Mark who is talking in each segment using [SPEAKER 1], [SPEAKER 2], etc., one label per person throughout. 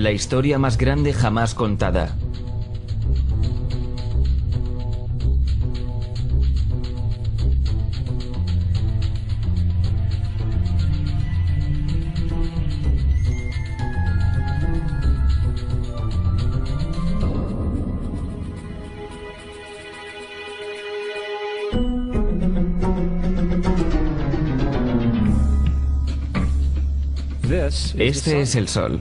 [SPEAKER 1] La historia más grande jamás contada. Este es el Sol.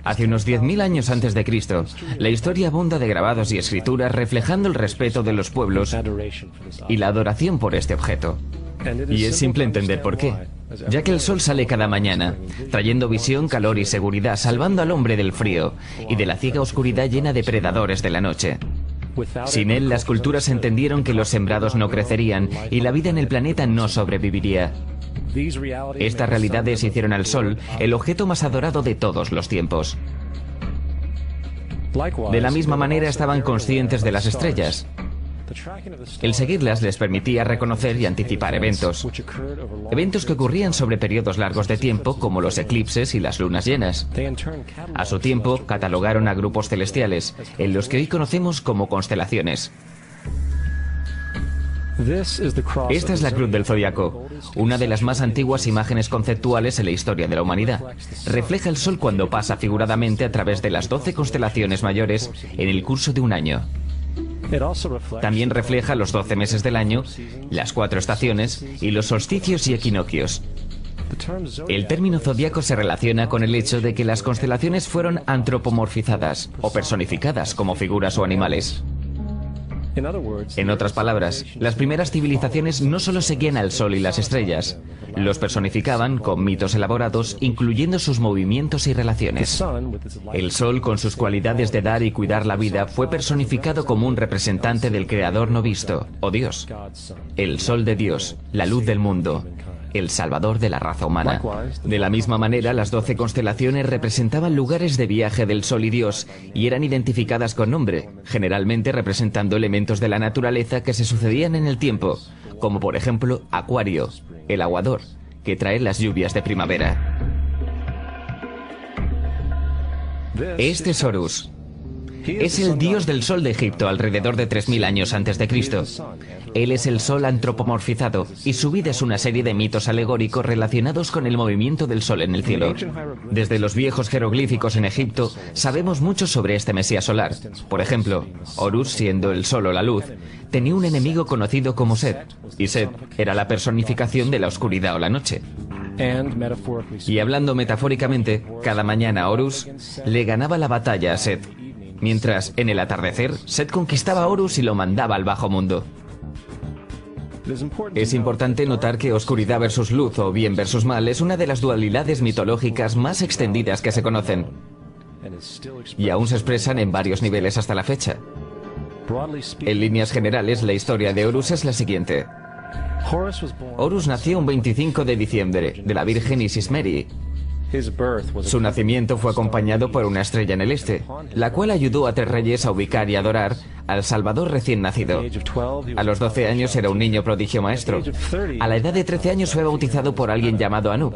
[SPEAKER 1] Hace unos 10.000 años antes de Cristo, la historia abunda de grabados y escrituras reflejando el respeto de los pueblos y la adoración por este objeto. Y es simple entender por qué, ya que el Sol sale cada mañana, trayendo visión, calor y seguridad, salvando al hombre del frío y de la ciega oscuridad llena de predadores de la noche. Sin él, las culturas entendieron que los sembrados no crecerían y la vida en el planeta no sobreviviría. Estas realidades hicieron al Sol el objeto más adorado de todos los tiempos. De la misma manera estaban conscientes de las estrellas. El seguirlas les permitía reconocer y anticipar eventos que ocurrían sobre periodos largos de tiempo, como los eclipses y las lunas llenas. A su tiempo, catalogaron a grupos celestiales, en los que hoy conocemos como constelaciones. Esta es la Cruz del Zodiaco, una de las más antiguas imágenes conceptuales en la historia de la humanidad. Refleja el Sol cuando pasa figuradamente a través de las 12 constelaciones mayores en el curso de un año. También refleja los 12 meses del año, las 4 estaciones y los solsticios y equinoccios. El término zodiaco se relaciona con el hecho de que las constelaciones fueron antropomorfizadas o personificadas como figuras o animales. En otras palabras, las primeras civilizaciones no solo seguían al Sol y las estrellas, los personificaban con mitos elaborados, incluyendo sus movimientos y relaciones. El Sol, con sus cualidades de dar y cuidar la vida, fue personificado como un representante del Creador no visto, o Dios. El Sol de Dios, la luz del mundo, el salvador de la raza humana. De la misma manera, las 12 constelaciones representaban lugares de viaje del Sol y Dios y eran identificadas con nombre, generalmente representando elementos de la naturaleza que se sucedían en el tiempo, como por ejemplo Acuario, el aguador, que trae las lluvias de primavera. Este es Horus. Es el dios del sol de Egipto alrededor de 3.000 años antes de Cristo. Él es el sol antropomorfizado y su vida es una serie de mitos alegóricos relacionados con el movimiento del sol en el cielo. Desde los viejos jeroglíficos en Egipto sabemos mucho sobre este mesías solar. Por ejemplo, Horus, siendo el sol o la luz, tenía un enemigo conocido como Set, y Set era la personificación de la oscuridad o la noche. Y hablando metafóricamente, cada mañana Horus le ganaba la batalla a Set, mientras en el atardecer Set conquistaba a Horus y lo mandaba al bajo mundo. Es importante notar que oscuridad versus luz o bien versus mal es una de las dualidades mitológicas más extendidas que se conocen, y aún se expresan en varios niveles hasta la fecha. En líneas generales, la historia de Horus es la siguiente. Horus nació un 25 de diciembre de la Virgen Isis Meri. Su nacimiento fue acompañado por una estrella en el este, la cual ayudó a 3 reyes a ubicar y adorar al Salvador recién nacido. A los 12 años era un niño prodigio maestro. A la edad de 13 años fue bautizado por alguien llamado Anu,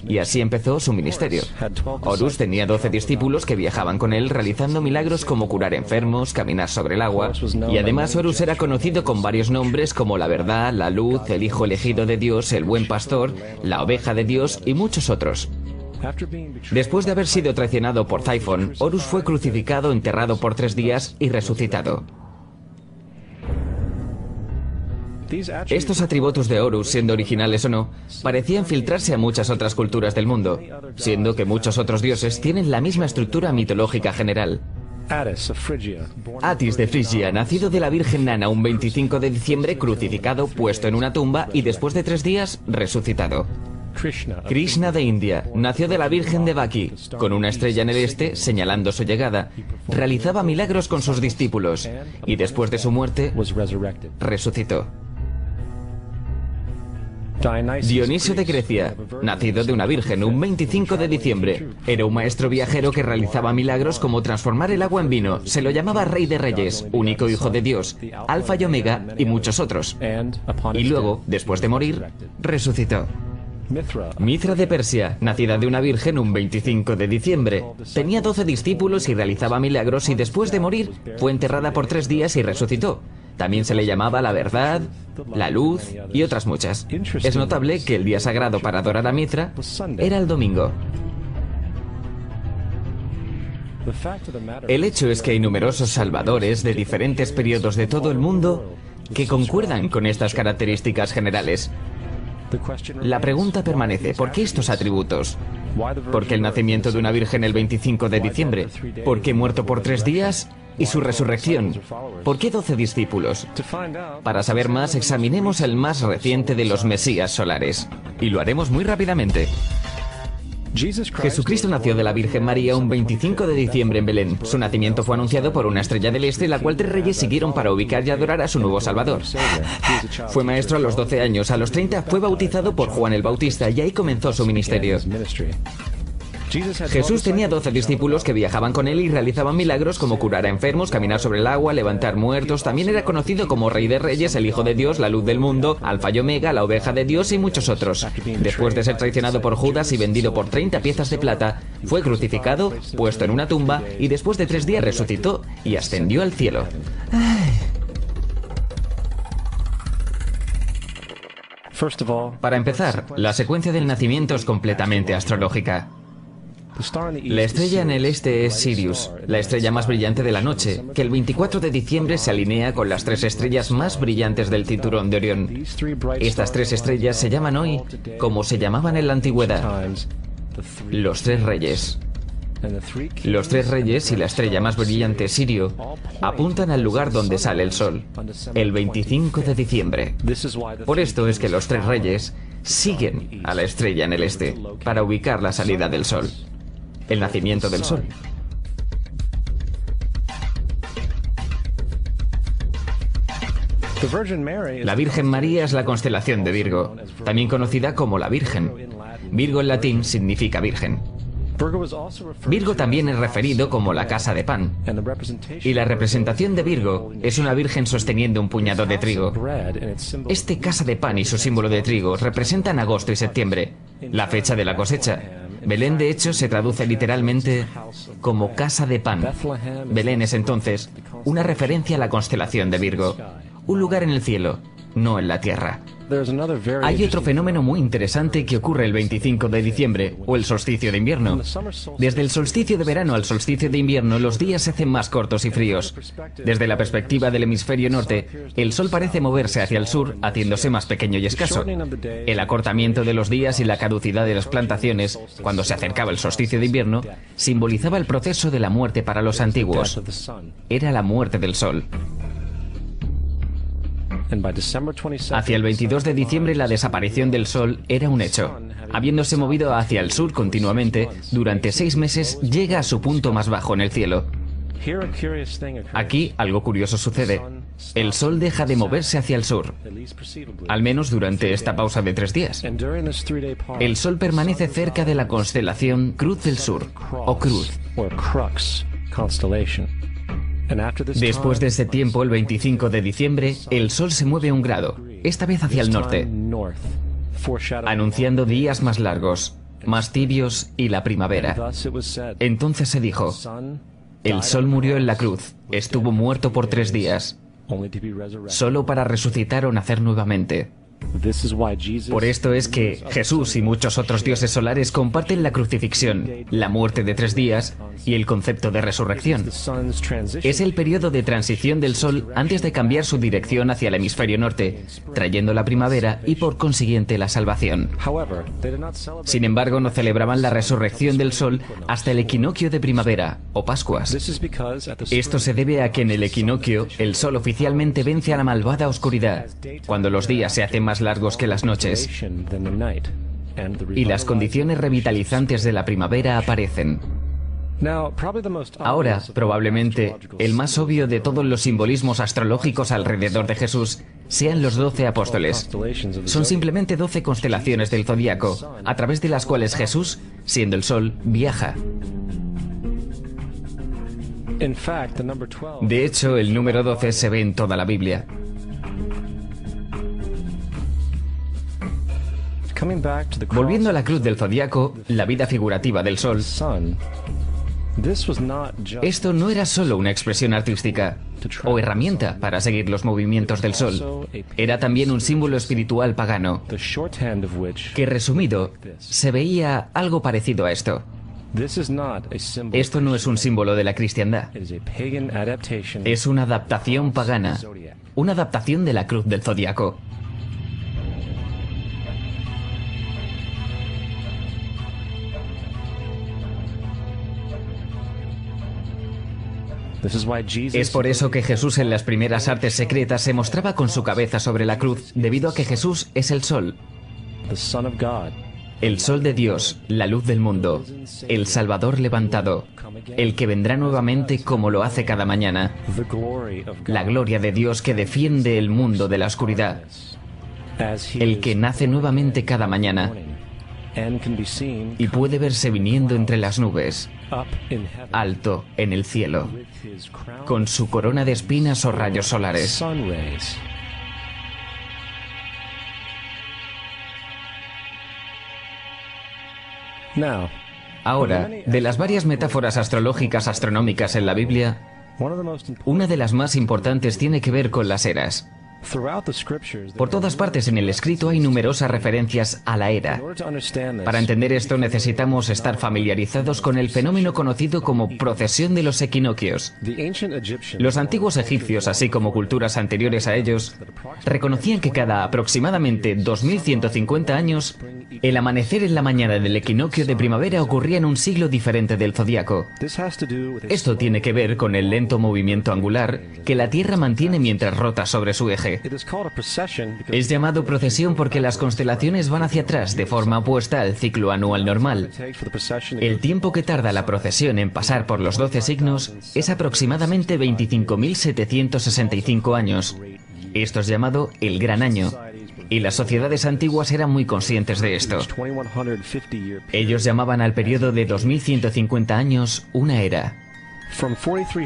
[SPEAKER 1] y así empezó su ministerio. Horus tenía 12 discípulos que viajaban con él realizando milagros como curar enfermos, caminar sobre el agua, y además Horus era conocido con varios nombres como la verdad, la luz, el hijo elegido de Dios, el buen pastor, la oveja de Dios y muchos otros. Después de haber sido traicionado por Typhon, Horus fue crucificado, enterrado por 3 días y resucitado. Estos atributos de Horus, siendo originales o no, parecían filtrarse a muchas otras culturas del mundo, siendo que muchos otros dioses tienen la misma estructura mitológica general. Atis de Frigia, nacido de la Virgen Nana un 25 de diciembre, crucificado, puesto en una tumba y después de 3 días, resucitado. Krishna de India, nació de la Virgen de Baki, con una estrella en el este señalando su llegada. Realizaba milagros con sus discípulos y después de su muerte, resucitó. Dionisio de Grecia, nacido de una virgen un 25 de diciembre. Era un maestro viajero que realizaba milagros como transformar el agua en vino. Se lo llamaba Rey de Reyes, único hijo de Dios, Alfa y Omega y muchos otros. Y luego, después de morir, resucitó. Mithra de Persia, nacida de una virgen un 25 de diciembre. Tenía 12 discípulos y realizaba milagros y después de morir fue enterrada por 3 días y resucitó. También se le llamaba la verdad, la luz y otras muchas. Es notable que el día sagrado para adorar a Mithra era el domingo. El hecho es que hay numerosos salvadores de diferentes periodos de todo el mundo que concuerdan con estas características generales. La pregunta permanece, ¿por qué estos atributos? ¿Por qué el nacimiento de una virgen el 25 de diciembre? ¿Por qué muerto por 3 días? ¿Y su resurrección? ¿Por qué 12 discípulos? Para saber más, examinemos el más reciente de los Mesías solares. Y lo haremos muy rápidamente. Jesucristo nació de la Virgen María un 25 de diciembre en Belén. Su nacimiento fue anunciado por una estrella del este, la cual 3 reyes siguieron para ubicar y adorar a su nuevo Salvador. Fue maestro a los 12 años, a los 30 fue bautizado por Juan el Bautista y ahí comenzó su ministerio. Jesús tenía 12 discípulos que viajaban con él y realizaban milagros como curar a enfermos, caminar sobre el agua, levantar muertos. También era conocido como Rey de Reyes, el Hijo de Dios, la Luz del Mundo, Alfa y Omega, la Oveja de Dios y muchos otros. Después de ser traicionado por Judas y vendido por 30 piezas de plata, fue crucificado, puesto en una tumba y después de 3 días resucitó y ascendió al cielo. Para empezar, la secuencia del nacimiento es completamente astrológica. La estrella en el este es Sirius, la estrella más brillante de la noche, que el 24 de diciembre se alinea con las 3 estrellas más brillantes del cinturón de Orión. Estas 3 estrellas se llaman hoy, como se llamaban en la antigüedad, los 3 reyes. Los 3 reyes y la estrella más brillante, Sirio, apuntan al lugar donde sale el sol, el 25 de diciembre. Por esto es que los 3 reyes siguen a la estrella en el este, para ubicar la salida del sol. El nacimiento del sol. La Virgen María es la constelación de Virgo, también conocida como la Virgen. Virgo en latín significa virgen. Virgo también es referido como la casa de pan. Y la representación de Virgo es una virgen sosteniendo un puñado de trigo. Este casa de pan y su símbolo de trigo representan agosto y septiembre, la fecha de la cosecha. Belén, de hecho, se traduce literalmente como casa de pan. Belén es entonces una referencia a la constelación de Virgo, un lugar en el cielo, no en la tierra. Hay otro fenómeno muy interesante que ocurre el 25 de diciembre, o el solsticio de invierno. Desde el solsticio de verano al solsticio de invierno, los días se hacen más cortos y fríos. Desde la perspectiva del hemisferio norte, el sol parece moverse hacia el sur, haciéndose más pequeño y escaso. El acortamiento de los días y la caducidad de las plantaciones, cuando se acercaba el solsticio de invierno, simbolizaba el proceso de la muerte para los antiguos. Era la muerte del sol. Hacia el 22 de diciembre la desaparición del sol era un hecho. Habiéndose movido hacia el sur continuamente, durante 6 meses llega a su punto más bajo en el cielo. Aquí algo curioso sucede. El sol deja de moverse hacia el sur, al menos durante esta pausa de 3 días. El sol permanece cerca de la constelación Cruz del Sur, o Cruz. Después de ese tiempo, el 25 de diciembre, el sol se mueve 1 grado, esta vez hacia el norte, anunciando días más largos, más tibios y la primavera. Entonces se dijo, el sol murió en la cruz, estuvo muerto por 3 días, solo para resucitar o nacer nuevamente. Por esto es que Jesús y muchos otros dioses solares comparten la crucifixión, la muerte de 3 días y el concepto de resurrección. Es el periodo de transición del Sol antes de cambiar su dirección hacia el hemisferio norte, trayendo la primavera y por consiguiente la salvación. Sin embargo, no celebraban la resurrección del Sol hasta el equinoccio de primavera o Pascuas. Esto se debe a que en el equinoccio el Sol oficialmente vence a la malvada oscuridad, cuando los días se hacen más largos que las noches y las condiciones revitalizantes de la primavera aparecen. Ahora, probablemente, el más obvio de todos los simbolismos astrológicos alrededor de Jesús sean los 12 apóstoles. Son simplemente 12 constelaciones del zodiaco, a través de las cuales Jesús, siendo el sol, viaja. De hecho, el número 12 se ve en toda la Biblia. Volviendo a la cruz del zodiaco, la vida figurativa del sol, esto no era solo una expresión artística o herramienta para seguir los movimientos del sol. Era también un símbolo espiritual pagano, que resumido, se veía algo parecido a esto. Esto no es un símbolo de la cristiandad. Es una adaptación pagana, una adaptación de la cruz del zodiaco. Es por eso que Jesús en las primeras artes secretas se mostraba con su cabeza sobre la cruz, debido a que Jesús es el sol. El sol de Dios, la luz del mundo, el Salvador levantado, el que vendrá nuevamente como lo hace cada mañana, la gloria de Dios que defiende el mundo de la oscuridad, el que nace nuevamente cada mañana y puede verse viniendo entre las nubes, alto en el cielo, con su corona de espinas o rayos solares. Ahora, de las varias metáforas astrológicas astronómicas en la Biblia, una de las más importantes tiene que ver con las eras. Por todas partes en el escrito hay numerosas referencias a la era. Para entender esto necesitamos estar familiarizados con el fenómeno conocido como procesión de los equinoccios. Los antiguos egipcios, así como culturas anteriores a ellos, reconocían que cada aproximadamente 2150 años, el amanecer en la mañana del equinoccio de primavera ocurría en un siglo diferente del zodiaco. Esto tiene que ver con el lento movimiento angular que la Tierra mantiene mientras rota sobre su eje. Es llamado procesión porque las constelaciones van hacia atrás de forma opuesta al ciclo anual normal. El tiempo que tarda la procesión en pasar por los 12 signos es aproximadamente 25.765 años. Esto es llamado el Gran Año, y las sociedades antiguas eran muy conscientes de esto. Ellos llamaban al periodo de 2150 años una era.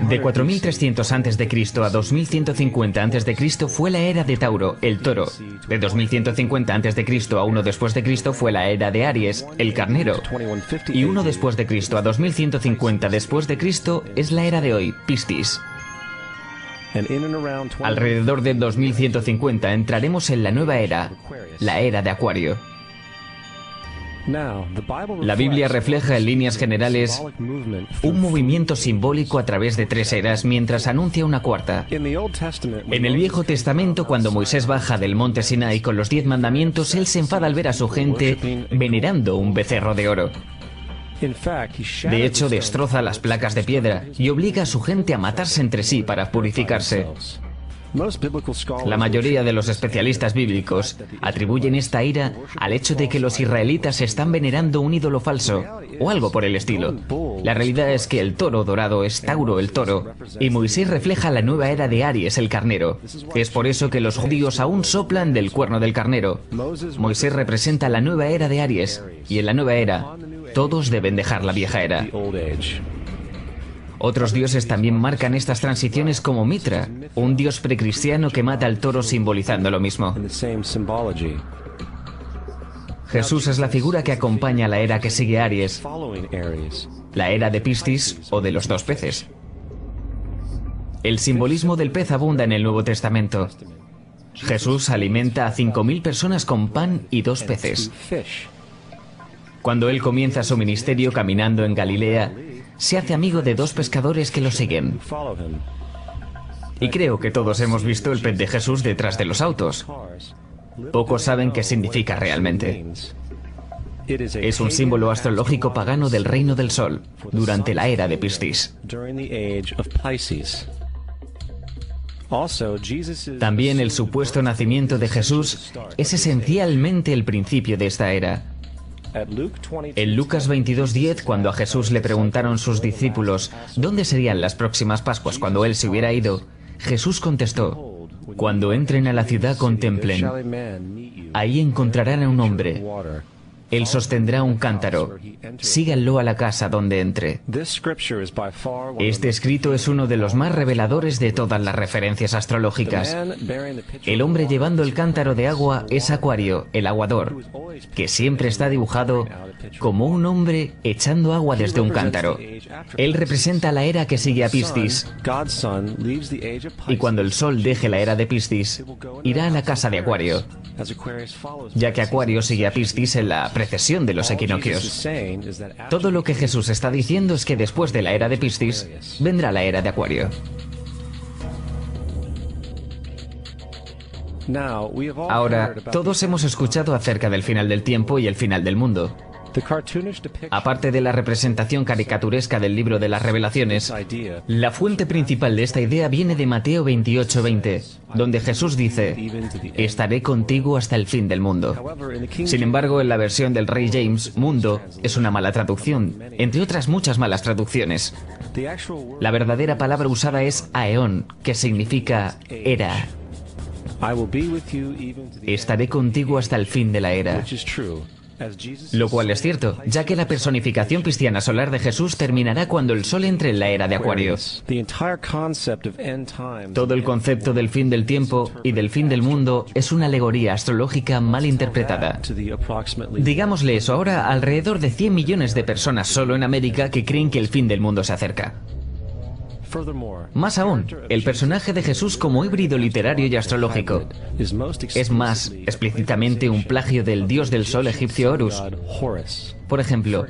[SPEAKER 1] De 4300 a.C. a 2150 a.C. fue la era de Tauro, el toro. De 2150 a.C. a 1 después de Cristo fue la era de Aries, el carnero. Y 1 después de Cristo a 2150 después de Cristo es la era de hoy, Piscis. Alrededor de 2150 entraremos en la nueva era, la era de Acuario. La Biblia refleja en líneas generales un movimiento simbólico a través de 3 eras mientras anuncia una cuarta. En el Viejo Testamento, cuando Moisés baja del monte Sinai con los 10 mandamientos, él se enfada al ver a su gente venerando un becerro de oro. De hecho, destroza las placas de piedra y obliga a su gente a matarse entre sí para purificarse. La mayoría de los especialistas bíblicos atribuyen esta ira al hecho de que los israelitas están venerando un ídolo falso, o algo por el estilo. La realidad es que el toro dorado es Tauro, el toro, y Moisés refleja la nueva era de Aries, el carnero. Es por eso que los judíos aún soplan del cuerno del carnero. Moisés representa la nueva era de Aries, y en la nueva era, todos deben dejar la vieja era. Otros dioses también marcan estas transiciones, como Mitra, un dios precristiano que mata al toro simbolizando lo mismo. Jesús es la figura que acompaña a la era que sigue a Aries, la era de Piscis o de los 2 peces. El simbolismo del pez abunda en el Nuevo Testamento. Jesús alimenta a 5.000 personas con pan y 2 peces. Cuando él comienza su ministerio caminando en Galilea, se hace amigo de 2 pescadores que lo siguen. Y creo que todos hemos visto el pez de Jesús detrás de los autos. Pocos saben qué significa realmente. Es un símbolo astrológico pagano del reino del sol, durante la era de Piscis. También el supuesto nacimiento de Jesús es esencialmente el principio de esta era. En Lucas 22:10, cuando a Jesús le preguntaron sus discípulos dónde serían las próximas Pascuas cuando él se hubiera ido, Jesús contestó: cuando entren a la ciudad contemplen, ahí encontrarán a un hombre Él sostendrá un cántaro. Síganlo a la casa donde entre. Este escrito es uno de los más reveladores de todas las referencias astrológicas. El hombre llevando el cántaro de agua es Acuario, el aguador, que siempre está dibujado como un hombre echando agua desde un cántaro. Él representa la era que sigue a Piscis. Y cuando el Sol deje la era de Piscis, irá a la casa de Acuario, ya que Acuario sigue a Piscis en la precesión de los equinoccios. Todo lo que Jesús está diciendo es que después de la era de Piscis, vendrá la era de Acuario. Ahora, todos hemos escuchado acerca del final del tiempo y el final del mundo. Aparte de la representación caricaturesca del libro de las Revelaciones, la fuente principal de esta idea viene de Mateo 28:20, donde Jesús dice: estaré contigo hasta el fin del mundo. Sin embargo, en la versión del Rey James, mundo es una mala traducción, entre otras muchas malas traducciones. La verdadera palabra usada es aeón, que significa era. Estaré contigo hasta el fin de la era. Lo cual es cierto, ya que la personificación cristiana solar de Jesús terminará cuando el Sol entre en la era de Acuario. Todo el concepto del fin del tiempo y del fin del mundo es una alegoría astrológica mal interpretada. Digámosle eso ahora a alrededor de 100 millones de personas solo en América que creen que el fin del mundo se acerca. Más aún, el personaje de Jesús como híbrido literario y astrológico es más explícitamente un plagio del dios del sol egipcio Horus. Por ejemplo,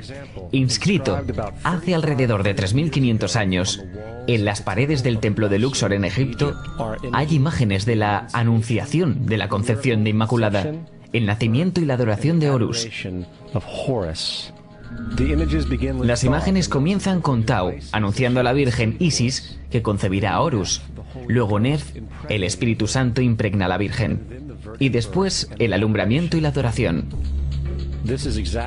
[SPEAKER 1] inscrito hace alrededor de 3.500 años en las paredes del templo de Luxor en Egipto, hay imágenes de la anunciación de la concepción de Inmaculada, el nacimiento y la adoración de Horus. Las imágenes comienzan con Tau, anunciando a la Virgen Isis que concebirá a Horus. Luego Nef, el Espíritu Santo, impregna a la Virgen. Y después el alumbramiento y la adoración.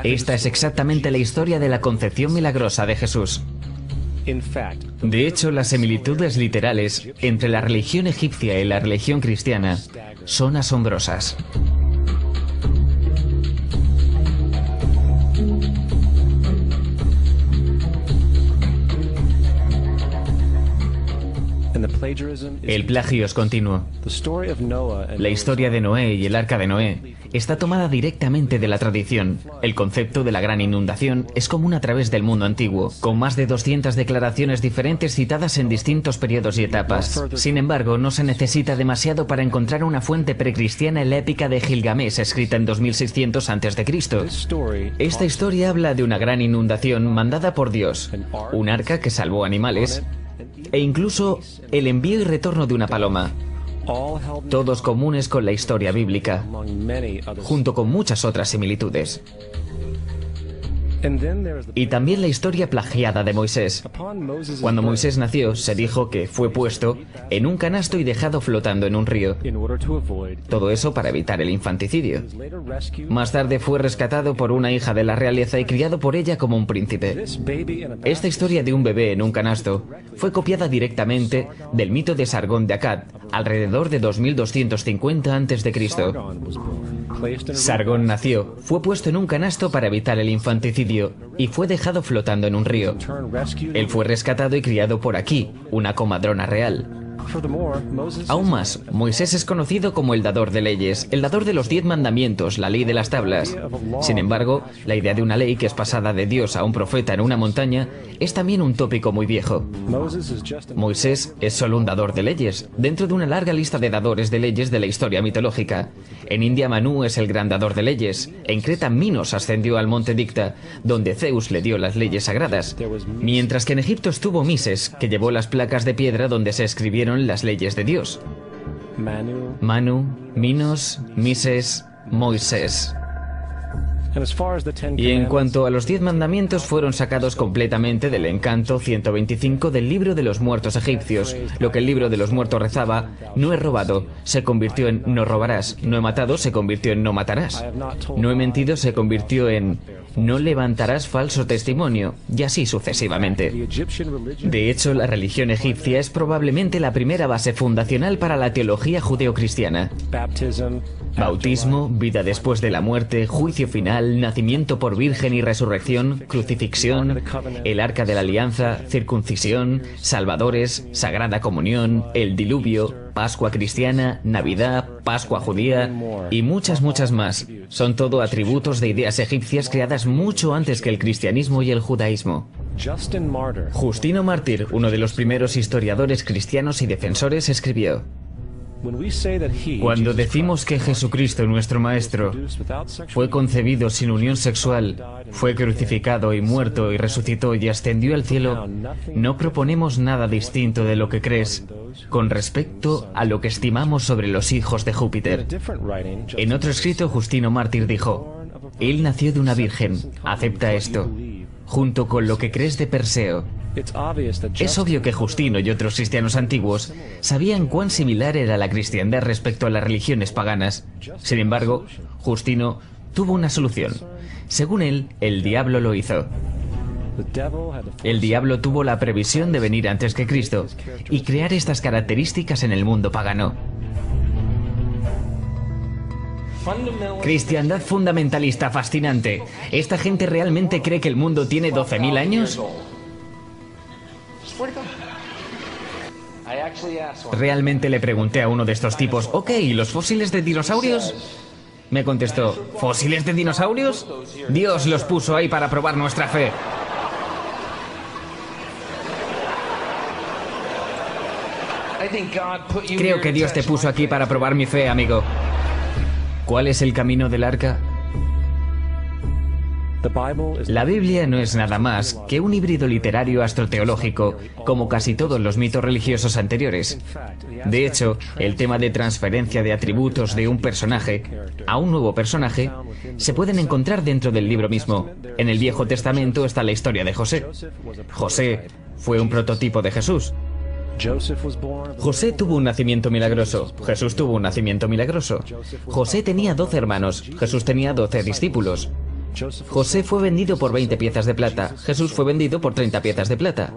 [SPEAKER 1] Esta es exactamente la historia de la concepción milagrosa de Jesús. De hecho, las similitudes literales entre la religión egipcia y la religión cristiana son asombrosas. El plagio es continuo. La historia de Noé y el arca de Noé está tomada directamente de la tradición. El concepto de la gran inundación es común a través del mundo antiguo, con más de 200 declaraciones diferentes citadas en distintos periodos y etapas. Sin embargo, no se necesita demasiado para encontrar una fuente precristiana en la épica de Gilgamesh, escrita en 2600 a.C. Esta historia habla de una gran inundación mandada por Dios, un arca que salvó animales, e incluso el envío y retorno de una paloma, todos comunes con la historia bíblica, junto con muchas otras similitudes. Y también la historia plagiada de Moisés. Cuando Moisés nació, se dijo que fue puesto en un canasto y dejado flotando en un río. Todo eso para evitar el infanticidio. Más tarde fue rescatado por una hija de la realeza y criado por ella como un príncipe. Esta historia de un bebé en un canasto fue copiada directamente del mito de Sargón de Akkad, alrededor de 2250 a.C. Sargón nació, fue puesto en un canasto para evitar el infanticidio y fue dejado flotando en un río. Él fue rescatado y criado por Aquí, una comadrona real. Aún más, Moisés es conocido como el dador de leyes, el dador de los 10 mandamientos, la ley de las tablas. Sin embargo, la idea de una ley que es pasada de Dios a un profeta en una montaña es también un tópico muy viejo. Moisés es solo un dador de leyes, dentro de una larga lista de dadores de leyes de la historia mitológica. En India Manú es el gran dador de leyes. En Creta Minos ascendió al monte Dicta, donde Zeus le dio las leyes sagradas. Mientras que en Egipto estuvo Mises, que llevó las placas de piedra donde se escribieron las leyes de Dios. Manu, Minos, Mises, Moisés. Y en cuanto a los 10 mandamientos, fueron sacados completamente del encanto 125 del libro de los muertos egipcios. Lo que el libro de los muertos rezaba: no he robado, se convirtió en no robarás. No he matado, se convirtió en no matarás. No he mentido, se convirtió en no levantarás falso testimonio, y así sucesivamente. De hecho, la religión egipcia es probablemente la primera base fundacional para la teología judeocristiana. Bautismo, vida después de la muerte, juicio final, nacimiento por virgen y resurrección, crucifixión, el arca de la alianza, circuncisión, salvadores, sagrada comunión, el diluvio, Pascua cristiana, Navidad, Pascua judía y muchas más. Son todo atributos de ideas egipcias creadas mucho antes que el cristianismo y el judaísmo. Justino Mártir, uno de los primeros historiadores cristianos y defensores, escribió: cuando decimos que Jesucristo, nuestro Maestro, fue concebido sin unión sexual, fue crucificado y muerto y resucitó y ascendió al cielo, no proponemos nada distinto de lo que crees con respecto a lo que estimamos sobre los hijos de Júpiter. En otro escrito, Justino Mártir dijo: él nació de una virgen, acepta esto, junto con lo que crees de Perseo. Es obvio que Justino y otros cristianos antiguos sabían cuán similar era la cristiandad respecto a las religiones paganas. Sin embargo, Justino tuvo una solución. Según él, el diablo lo hizo. El diablo tuvo la previsión de venir antes que Cristo y crear estas características en el mundo pagano. Cristiandad fundamentalista fascinante. ¿Esta gente realmente cree que el mundo tiene 12.000 años? Realmente le pregunté a uno de estos tipos: ok, ¿y los fósiles de dinosaurios? Me contestó: ¿fósiles de dinosaurios? Dios los puso ahí para probar nuestra fe. Creo que Dios te puso aquí para probar mi fe, amigo. ¿Cuál es el camino del arca? La Biblia no es nada más que un híbrido literario astroteológico, como casi todos los mitos religiosos anteriores. De hecho, el tema de transferencia de atributos de un personaje a un nuevo personaje se pueden encontrar dentro del libro mismo. En el Viejo Testamento está la historia de José. José fue un prototipo de Jesús. José tuvo un nacimiento milagroso. Jesús tuvo un nacimiento milagroso. José tenía 12 hermanos. Jesús tenía 12 discípulos. José fue vendido por 20 piezas de plata. Jesús fue vendido por 30 piezas de plata.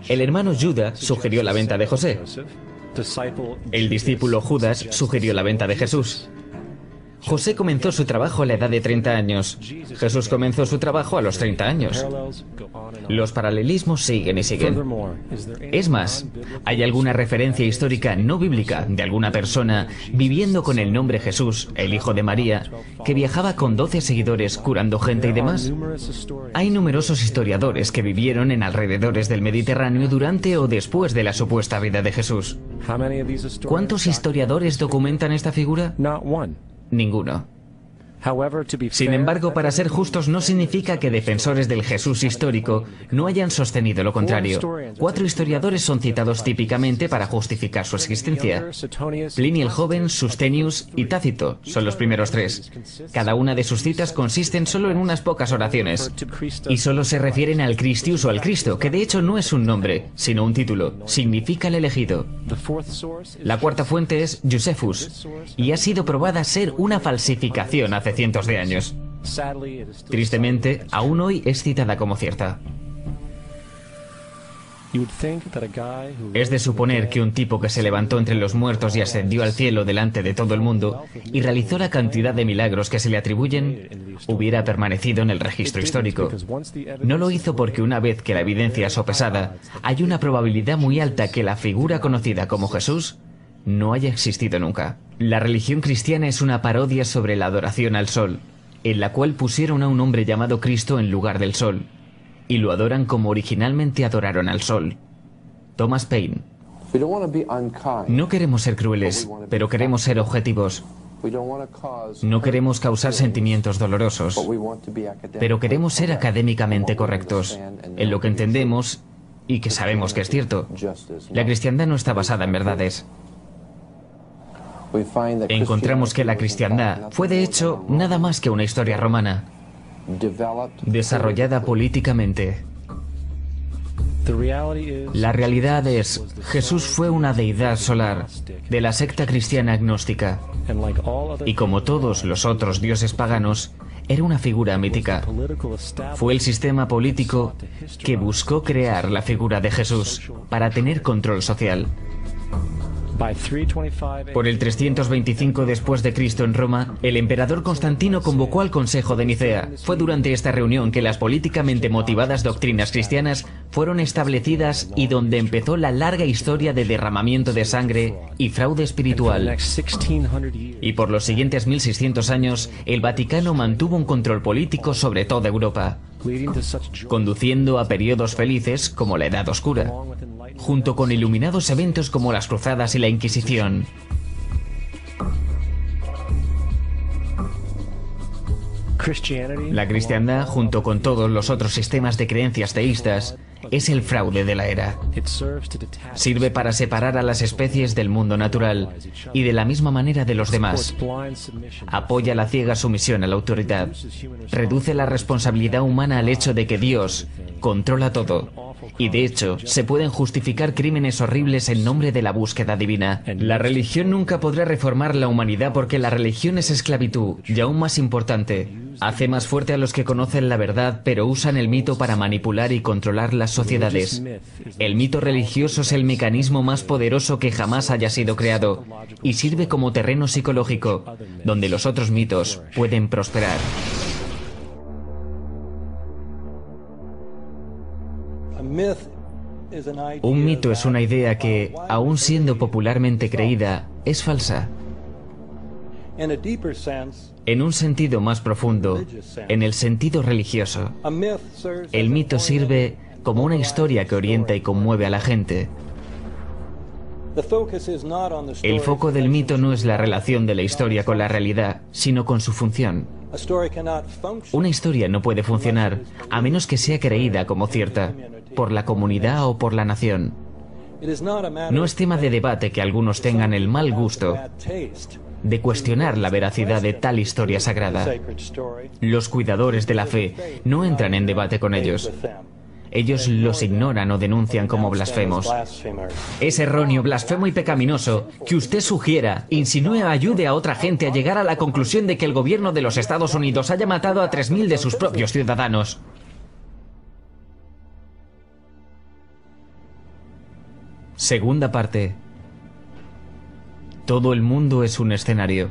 [SPEAKER 1] El hermano Judas sugirió la venta de José. El discípulo Judas sugirió la venta de Jesús. José comenzó su trabajo a la edad de 30 años. Jesús comenzó su trabajo a los 30 años. Los paralelismos siguen y siguen. Es más, ¿hay alguna referencia histórica no bíblica de alguna persona viviendo con el nombre Jesús, el hijo de María, que viajaba con 12 seguidores curando gente y demás? Hay numerosos historiadores que vivieron en alrededores del Mediterráneo durante o después de la supuesta vida de Jesús. ¿Cuántos historiadores documentan esta figura? Ninguno. Sin embargo, para ser justos, no significa que defensores del Jesús histórico no hayan sostenido lo contrario. 4 historiadores son citados típicamente para justificar su existencia. Plinio el Joven, Sustenius y Tácito son los primeros 3. Cada una de sus citas consisten solo en unas pocas oraciones. Y solo se refieren al Christus o al Cristo, que de hecho no es un nombre, sino un título. Significa el elegido. La cuarta fuente es Josephus, y ha sido probada ser una falsificación hace cientos de años. Tristemente, aún hoy es citada como cierta. Es de suponer que un tipo que se levantó entre los muertos y ascendió al cielo delante de todo el mundo y realizó la cantidad de milagros que se le atribuyen, hubiera permanecido en el registro histórico. No lo hizo porque una vez que la evidencia es sopesada, hay una probabilidad muy alta que la figura conocida como Jesús no haya existido nunca. La religión cristiana es una parodia sobre la adoración al sol, en la cual pusieron a un hombre llamado Cristo en lugar del sol, y lo adoran como originalmente adoraron al sol. Thomas Paine. No queremos ser crueles, pero queremos ser objetivos. No queremos causar sentimientos dolorosos, pero queremos ser académicamente correctos en lo que entendemos y que sabemos que es cierto. La cristiandad no está basada en verdades. Encontramos que la cristiandad fue de hecho nada más que una historia romana, desarrollada políticamente. La realidad es, Jesús fue una deidad solar de la secta cristiana agnóstica, y como todos los otros dioses paganos, era una figura mítica. Fue el sistema político que buscó crear la figura de Jesús para tener control social. Por el 325 después de Cristo en Roma, el emperador Constantino convocó al Consejo de Nicea. Fue durante esta reunión que las políticamente motivadas doctrinas cristianas fueron establecidas y donde empezó la larga historia de derramamiento de sangre y fraude espiritual. Y por los siguientes 1600 años, el Vaticano mantuvo un control político sobre toda Europa, conduciendo a periodos felices como la Edad Oscura, junto con iluminados eventos como las Cruzadas y la Inquisición. La cristiandad, junto con todos los otros sistemas de creencias teístas, es el fraude de la era. Sirve para separar a las especies del mundo natural y de la misma manera de los demás. Apoya la ciega sumisión a la autoridad. Reduce la responsabilidad humana al hecho de que Dios controla todo. Y de hecho, se pueden justificar crímenes horribles en nombre de la búsqueda divina. La religión nunca podrá reformar la humanidad porque la religión es esclavitud, y aún más importante, hace más fuerte a los que conocen la verdad pero usan el mito para manipular y controlar las sociedades. El mito religioso es el mecanismo más poderoso que jamás haya sido creado y sirve como terreno psicológico, donde los otros mitos pueden prosperar. Un mito es una idea que, aun siendo popularmente creída, es falsa. En un sentido más profundo, en el sentido religioso, el mito sirve como una historia que orienta y conmueve a la gente. El foco del mito no es la relación de la historia con la realidad, sino con su función. Una historia no puede funcionar a menos que sea creída como cierta, por la comunidad o por la nación. No es tema de debate que algunos tengan el mal gusto de cuestionar la veracidad de tal historia sagrada. Los cuidadores de la fe no entran en debate con ellos. Ellos los ignoran o denuncian como blasfemos. Es erróneo, blasfemo y pecaminoso que usted sugiera, insinúe o ayude a otra gente a llegar a la conclusión de que el gobierno de los Estados Unidos haya matado a 3000 de sus propios ciudadanos. Segunda parte. Todo el mundo es un escenario.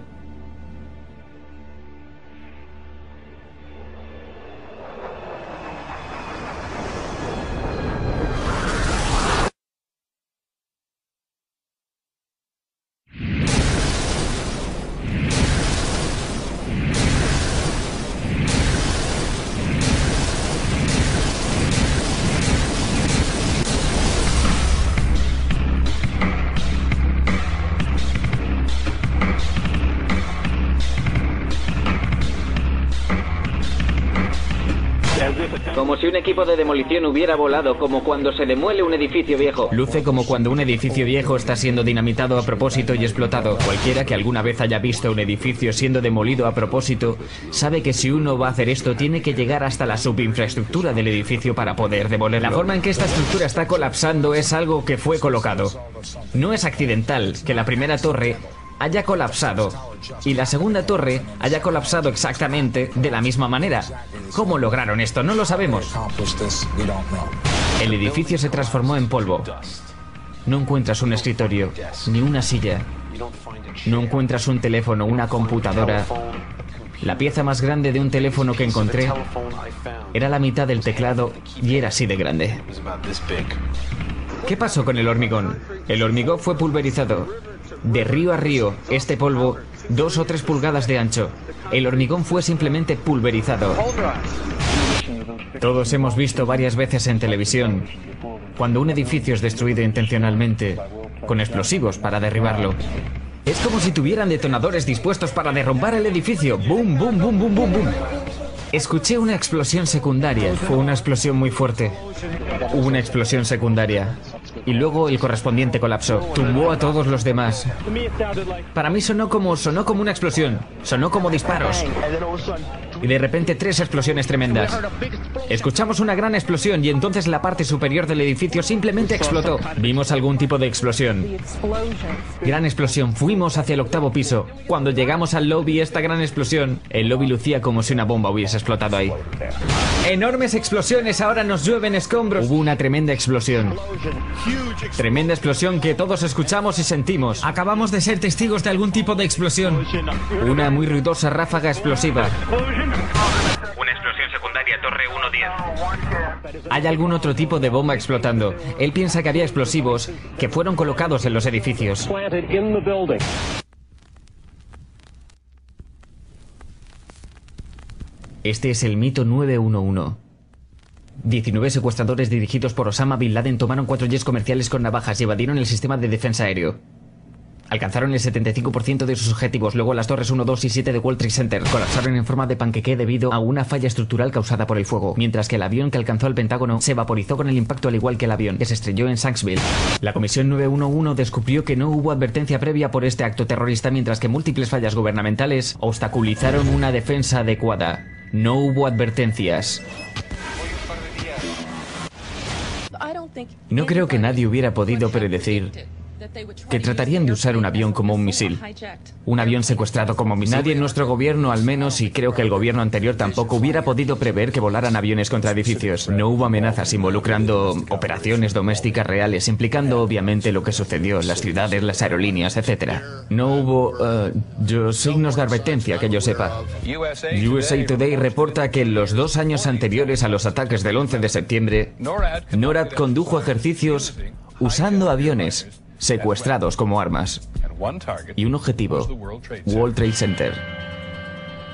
[SPEAKER 1] Como si un equipo de demolición hubiera volado, como cuando se demuele un edificio viejo. Luce como cuando un edificio viejo está siendo dinamitado a propósito y explotado. Cualquiera que alguna vez haya visto un edificio siendo demolido a propósito, sabe que si uno va a hacer esto, tiene que llegar hasta la subinfraestructura del edificio para poder demolerlo. La forma en que esta estructura está colapsando es algo que fue colocado. No es accidental que la primera torre haya colapsado y la segunda torre haya colapsado exactamente de la misma manera. ¿Cómo lograron esto? No lo sabemos. El edificio se transformó en polvo. No encuentras un escritorio, ni una silla. No encuentras un teléfono, una computadora. La pieza más grande de un teléfono que encontré era la mitad del teclado y era así de grande. ¿Qué pasó con el hormigón? El hormigón fue pulverizado. De río a río, este polvo, 2 o 3 pulgadas de ancho. El hormigón fue simplemente pulverizado. Todos hemos visto varias veces en televisión cuando un edificio es destruido intencionalmente, con explosivos para derribarlo. Es como si tuvieran detonadores dispuestos para derrumbar el edificio. ¡Bum, bum, bum, bum, bum, bum! Escuché una explosión secundaria. Fue una explosión muy fuerte. Hubo una explosión secundaria. Y luego el correspondiente colapsó. Tumbó a todos los demás. Para mí sonó como una explosión. Sonó como disparos. y de repente 3 explosiones tremendas. Escuchamos una gran explosión y entonces la parte superior del edificio simplemente explotó. Vimos algún tipo de explosión. Gran explosión. Fuimos hacia el 8º piso. Cuando llegamos al lobby, esta gran explosión, el lobby lucía como si una bomba hubiese explotado ahí. Enormes explosiones, ahora nos llueven escombros. Hubo una tremenda explosión. Tremenda explosión que todos escuchamos y sentimos. Acabamos de ser testigos de algún tipo de explosión. Una muy ruidosa ráfaga explosiva.
[SPEAKER 2] Una explosión secundaria, torre 110.
[SPEAKER 1] Hay algún otro tipo de bomba explotando. Él piensa que había explosivos que fueron colocados en los edificios. Este es el mito 911. 19 secuestradores dirigidos por Osama Bin Laden tomaron 4 jets comerciales con navajas y evadieron el sistema de defensa aéreo. Alcanzaron el 75% de sus objetivos, luego las torres 1, 2 y 7 de World Trade Center colapsaron en forma de panqueque debido a una falla estructural causada por el fuego, mientras que el avión que alcanzó el Pentágono se vaporizó con el impacto al igual que el avión, que se estrelló en Shanksville. La Comisión 911 descubrió que no hubo advertencia previa por este acto terrorista, mientras que múltiples fallas gubernamentales obstaculizaron una defensa adecuada. No hubo advertencias. No creo que nadie hubiera podido predecir que tratarían de usar un avión como un misil. Un avión secuestrado como misil. Nadie en nuestro gobierno, al menos, y creo que el gobierno anterior tampoco, hubiera podido prever que volaran aviones contra edificios. No hubo amenazas involucrando operaciones domésticas reales, implicando obviamente lo que sucedió, las ciudades, las aerolíneas, etc. No hubo signos de advertencia que yo sepa. USA Today reporta que en los 2 años anteriores a los ataques del 11 de septiembre, NORAD condujo ejercicios usando aviones secuestrados como armas. Y un objetivo: World Trade Center.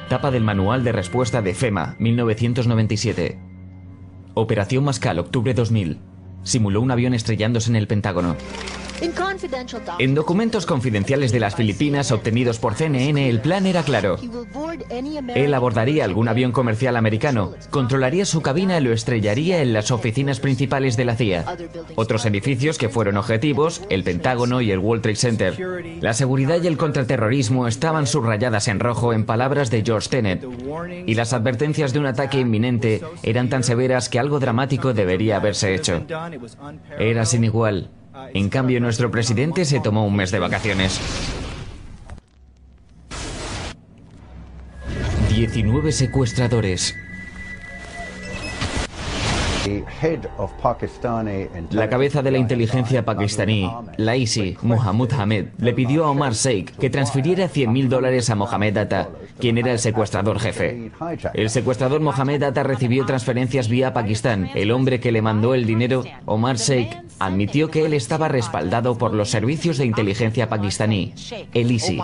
[SPEAKER 1] Tapa del manual de respuesta de FEMA, 1997. Operación Mascal, octubre 2000. Simuló un avión estrellándose en el Pentágono. En documentos confidenciales de las Filipinas obtenidos por CNN, el plan era claro. Él abordaría algún avión comercial americano, controlaría su cabina y lo estrellaría en las oficinas principales de la CIA. Otros edificios que fueron objetivos, el Pentágono y el World Trade Center. La seguridad y el contraterrorismo estaban subrayadas en rojo en palabras de George Tenet, y las advertencias de un ataque inminente eran tan severas que algo dramático debería haberse hecho. Era sin igual. En cambio, nuestro presidente se tomó un mes de vacaciones. 19 secuestradores. La cabeza de la inteligencia pakistaní, la ISI, Mohammad Hamed, le pidió a Omar Sheikh que transfiriera $100.000 a Mohamed Atta, quien era el secuestrador jefe. El secuestrador Mohamed Atta recibió transferencias vía Pakistán. El hombre que le mandó el dinero, Omar Sheikh, admitió que él estaba respaldado por los servicios de inteligencia pakistaní, el ISI.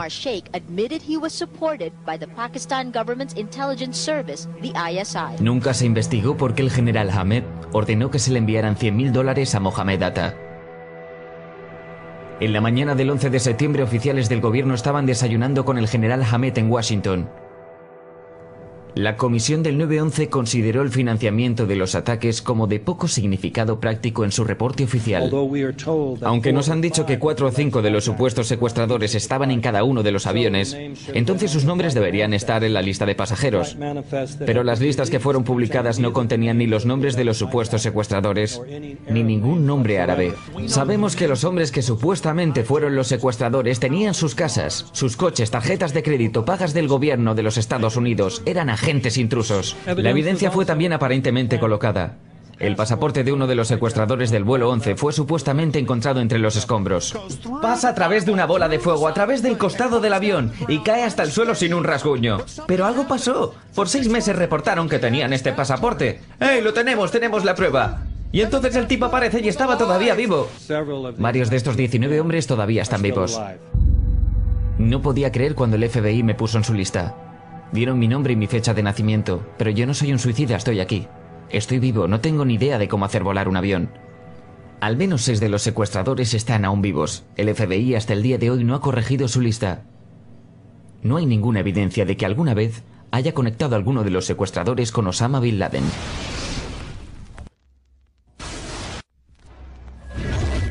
[SPEAKER 1] Nunca se investigó por qué el general Hamed ordenó que se le enviaran $100.000 a Mohamed Atta. En la mañana del 11 de septiembre, oficiales del gobierno estaban desayunando con el general Hamed en Washington. La comisión del 911 consideró el financiamiento de los ataques como de poco significado práctico en su reporte oficial. Aunque nos han dicho que 4 o 5 de los supuestos secuestradores estaban en cada uno de los aviones, entonces sus nombres deberían estar en la lista de pasajeros. Pero las listas que fueron publicadas no contenían ni los nombres de los supuestos secuestradores, ni ningún nombre árabe. Sabemos que los hombres que supuestamente fueron los secuestradores tenían sus casas, sus coches, tarjetas de crédito, pagas del gobierno de los Estados Unidos, eran agentes intrusos. La evidencia fue también aparentemente colocada. El pasaporte de uno de los secuestradores del vuelo 11 fue supuestamente encontrado entre los escombros. Pasa a través de una bola de fuego, a través del costado del avión, y cae hasta el suelo sin un rasguño. Pero algo pasó. Por 6 meses reportaron que tenían este pasaporte. ¡Hey, lo tenemos! ¡Tenemos la prueba! Y entonces el tipo aparece y estaba todavía vivo. Varios de estos 19 hombres todavía están vivos. No podía creer cuando el FBI me puso en su lista. Dieron mi nombre y mi fecha de nacimiento, pero yo no soy un suicida, estoy aquí. Estoy vivo, no tengo ni idea de cómo hacer volar un avión. Al menos 6 de los secuestradores están aún vivos. El FBI hasta el día de hoy no ha corregido su lista. No hay ninguna evidencia de que alguna vez haya conectado a alguno de los secuestradores con Osama Bin Laden.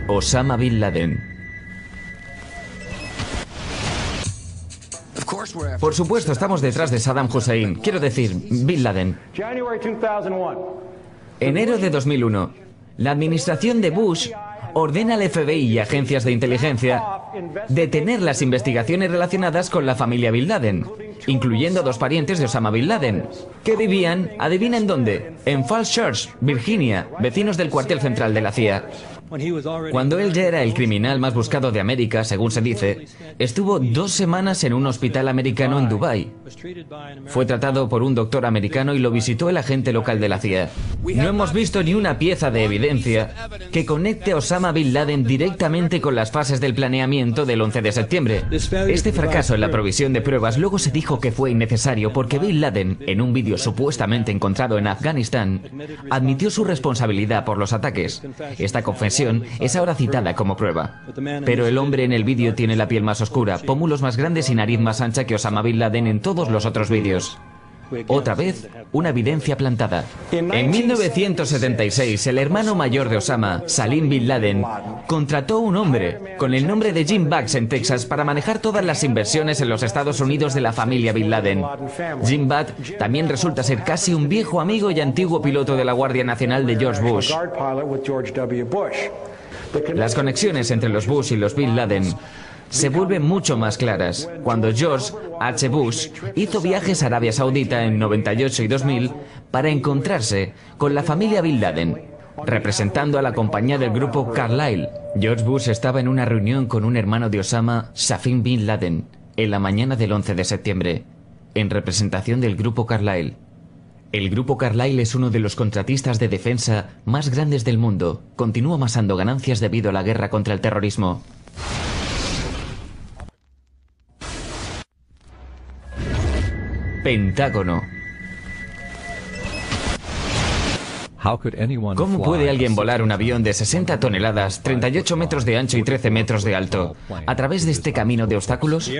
[SPEAKER 1] Osama Bin Laden. Por supuesto, estamos detrás de Saddam Hussein. Quiero decir, Bin Laden. Enero de 2001. La administración de Bush ordena al FBI y agencias de inteligencia detener las investigaciones relacionadas con la familia Bin Laden, incluyendo 2 parientes de Osama Bin Laden, que vivían, adivinen dónde, en Falls Church, Virginia, vecinos del cuartel central de la CIA. Cuando él ya era el criminal más buscado de América, según se dice, estuvo 2 semanas en un hospital americano en Dubái. Fue tratado por un doctor americano y lo visitó el agente local de la CIA. No hemos visto ni una pieza de evidencia que conecte a Osama Bin Laden directamente con las fases del planeamiento del 11 de septiembre. Este fracaso en la provisión de pruebas luego se dijo que fue innecesario porque Bin Laden, en un vídeo supuestamente encontrado en Afganistán, admitió su responsabilidad por los ataques. Esta confesión es ahora citada como prueba. Pero el hombre en el vídeo tiene la piel más oscura, pómulos más grandes y nariz más ancha que Osama Bin Laden en todos los otros vídeos. Otra vez, una evidencia plantada. En 1976, el hermano mayor de Osama, Salim Bin Laden, contrató a un hombre con el nombre de Jim Bugs en Texas para manejar todas las inversiones en los Estados Unidos de la familia Bin Laden. Jim Bugs también resulta ser casi un viejo amigo y antiguo piloto de la Guardia Nacional de George Bush. Las conexiones entre los Bush y los Bin Laden se vuelven mucho más claras cuando George H. Bush hizo viajes a Arabia Saudita en 98 y 2000 para encontrarse con la familia Bin Laden, representando a la compañía del grupo Carlyle. George Bush estaba en una reunión con un hermano de Osama, Safin Bin Laden, en la mañana del 11 de septiembre, en representación del grupo Carlyle. El grupo Carlyle es uno de los contratistas de defensa más grandes del mundo. Continúa amasando ganancias debido a la guerra contra el terrorismo. Pentágono. ¿Cómo puede alguien volar un avión de 60 toneladas, 38 metros de ancho y 13 metros de alto, a través de este camino de obstáculos?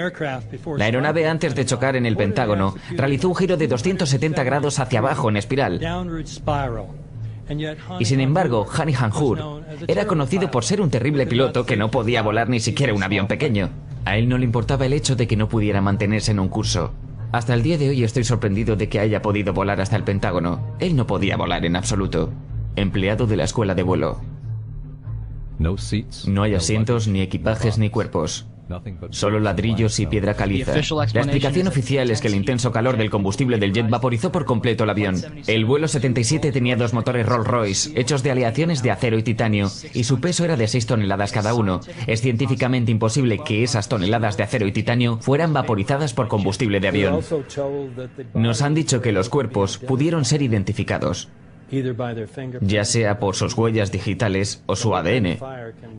[SPEAKER 1] La aeronave, antes de chocar en el Pentágono, realizó un giro de 270 grados hacia abajo en espiral. Y sin embargo, Hani Hanjour era conocido por ser un terrible piloto que no podía volar ni siquiera un avión pequeño. A él no le importaba el hecho de que no pudiera mantenerse en un curso. Hasta el día de hoy estoy sorprendido de que haya podido volar hasta el Pentágono. Él no podía volar en absoluto. Empleado de la escuela de vuelo. No hay asientos, ni equipajes, ni cuerpos. Solo ladrillos y piedra caliza. La explicación oficial es que el intenso calor del combustible del jet vaporizó por completo el avión. El vuelo 77 tenía 2 motores Rolls-Royce, hechos de aleaciones de acero y titanio, y su peso era de 6 toneladas cada uno. Es científicamente imposible que esas toneladas de acero y titanio fueran vaporizadas por combustible de avión. Nos han dicho que los cuerpos pudieron ser identificados, ya sea por sus huellas digitales o su ADN.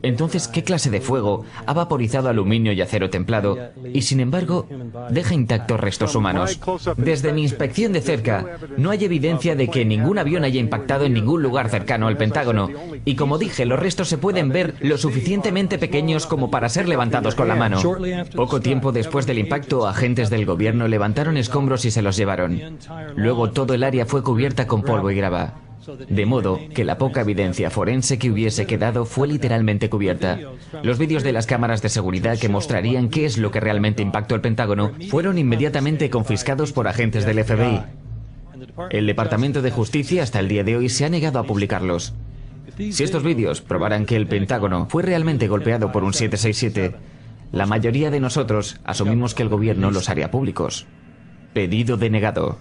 [SPEAKER 1] Entonces, ¿qué clase de fuego ha vaporizado aluminio y acero templado y, sin embargo, deja intactos restos humanos? Desde mi inspección de cerca, no hay evidencia de que ningún avión haya impactado en ningún lugar cercano al Pentágono. Y como dije, los restos se pueden ver lo suficientemente pequeños como para ser levantados con la mano. Poco tiempo después del impacto, agentes del gobierno levantaron escombros y se los llevaron. Luego todo el área fue cubierta con polvo y grava. De modo que la poca evidencia forense que hubiese quedado fue literalmente cubierta. Los vídeos de las cámaras de seguridad que mostrarían qué es lo que realmente impactó el Pentágono fueron inmediatamente confiscados por agentes del FBI. El Departamento de Justicia hasta el día de hoy se ha negado a publicarlos. Si estos vídeos probaran que el Pentágono fue realmente golpeado por un 767, la mayoría de nosotros asumimos que el gobierno los haría públicos. Pedido denegado.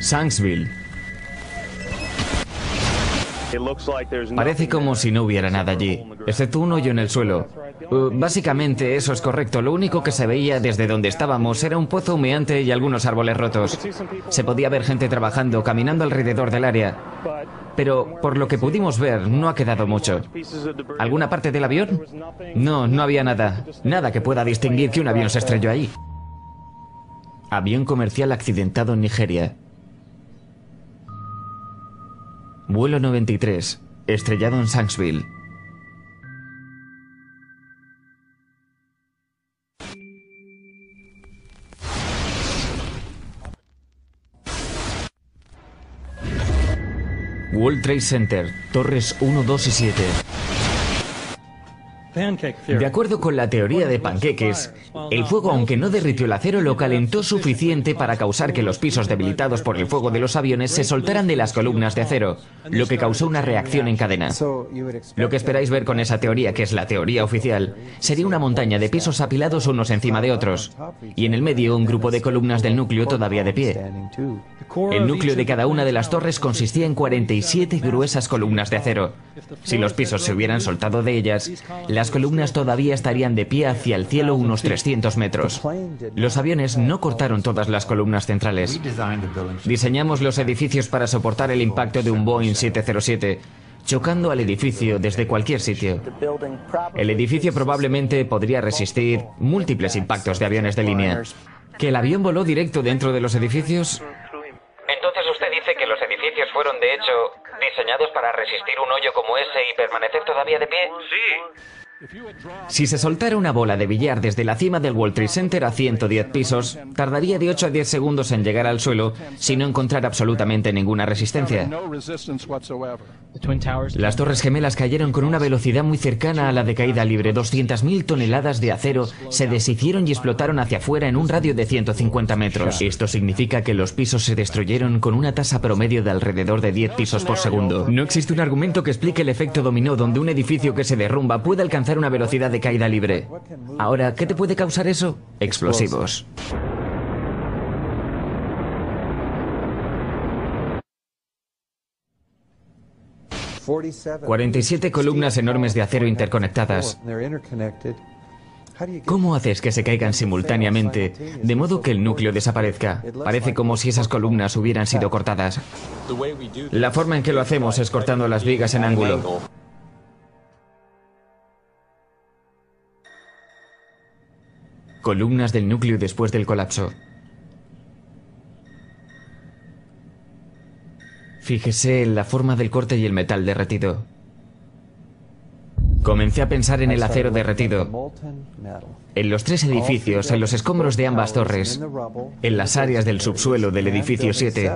[SPEAKER 1] Shanksville. Parece como si no hubiera nada allí, excepto un hoyo en el suelo. Básicamente eso es correcto. Lo único que se veía desde donde estábamos era un pozo humeante y algunos árboles rotos. Se podía ver gente trabajando, caminando alrededor del área. Pero por lo que pudimos ver, no ha quedado mucho. ¿Alguna parte del avión? No, no había nada. Nada que pueda distinguir que un avión se estrelló ahí. Avión comercial accidentado en Nigeria. Vuelo 93, estrellado en Shanksville. World Trade Center, torres 1, 2 y 7. De acuerdo con la teoría de panqueques, el fuego, aunque no derritió el acero, lo calentó suficiente para causar que los pisos debilitados por el fuego de los aviones se soltaran de las columnas de acero, lo que causó una reacción en cadena. Lo que esperáis ver con esa teoría, que es la teoría oficial, sería una montaña de pisos apilados unos encima de otros, y en el medio un grupo de columnas del núcleo todavía de pie. El núcleo de cada una de las torres consistía en 47 gruesas columnas de acero. Si los pisos se hubieran soltado de ellas, las columnas todavía estarían de pie hacia el cielo unos 300 metros. Los aviones no cortaron todas las columnas centrales. Diseñamos los edificios para soportar el impacto de un Boeing 707, chocando al edificio desde cualquier sitio. El edificio probablemente podría resistir múltiples impactos de aviones de línea. ¿Que el avión voló directo dentro de los edificios?
[SPEAKER 3] Entonces usted dice que los edificios fueron, de hecho, diseñados para resistir un hoyo como ese y permanecer todavía de pie.
[SPEAKER 2] Sí.
[SPEAKER 1] Si se soltara una bola de billar desde la cima del World Trade Center a 110 pisos, tardaría de 8 a 10 segundos en llegar al suelo si no encontrara absolutamente ninguna resistencia. Las torres gemelas cayeron con una velocidad muy cercana a la de caída libre. 200.000 toneladas de acero se deshicieron y explotaron hacia afuera en un radio de 150 metros. Esto significa que los pisos se destruyeron con una tasa promedio de alrededor de 10 pisos por segundo. No existe un argumento que explique el efecto dominó donde un edificio que se derrumba puede alcanzar una velocidad de caída libre. Ahora, ¿qué te puede causar eso? Explosivos. ...47 columnas enormes de acero interconectadas. ¿Cómo haces que se caigan simultáneamente, de modo que el núcleo desaparezca? Parece como si esas columnas hubieran sido cortadas. La forma en que lo hacemos es cortando las vigas en ángulo. Columnas del núcleo después del colapso. Fíjese en la forma del corte y el metal derretido. Comencé a pensar en el acero derretido. En los 3 edificios, en los escombros de ambas torres, en las áreas del subsuelo del edificio 7,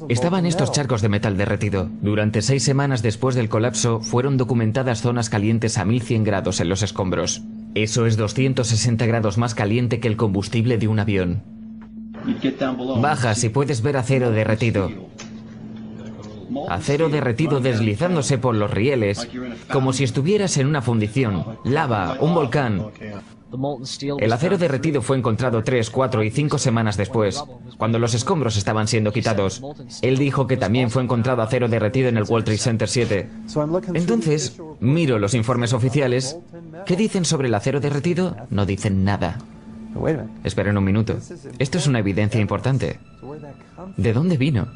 [SPEAKER 1] estaban estos charcos de metal derretido. Durante 6 semanas después del colapso, fueron documentadas zonas calientes a 1100 grados en los escombros. Eso es 260 grados más caliente que el combustible de un avión. Bajas y puedes ver acero derretido. Acero derretido deslizándose por los rieles, como si estuvieras en una fundición, lava, un volcán. El acero derretido fue encontrado 3, 4 y 5 semanas después, cuando los escombros estaban siendo quitados. Él dijo que también fue encontrado acero derretido en el World Trade Center 7. Entonces, miro los informes oficiales. ¿Qué dicen sobre el acero derretido? No dicen nada. Esperen un minuto. Esto es una evidencia importante. ¿De dónde vino?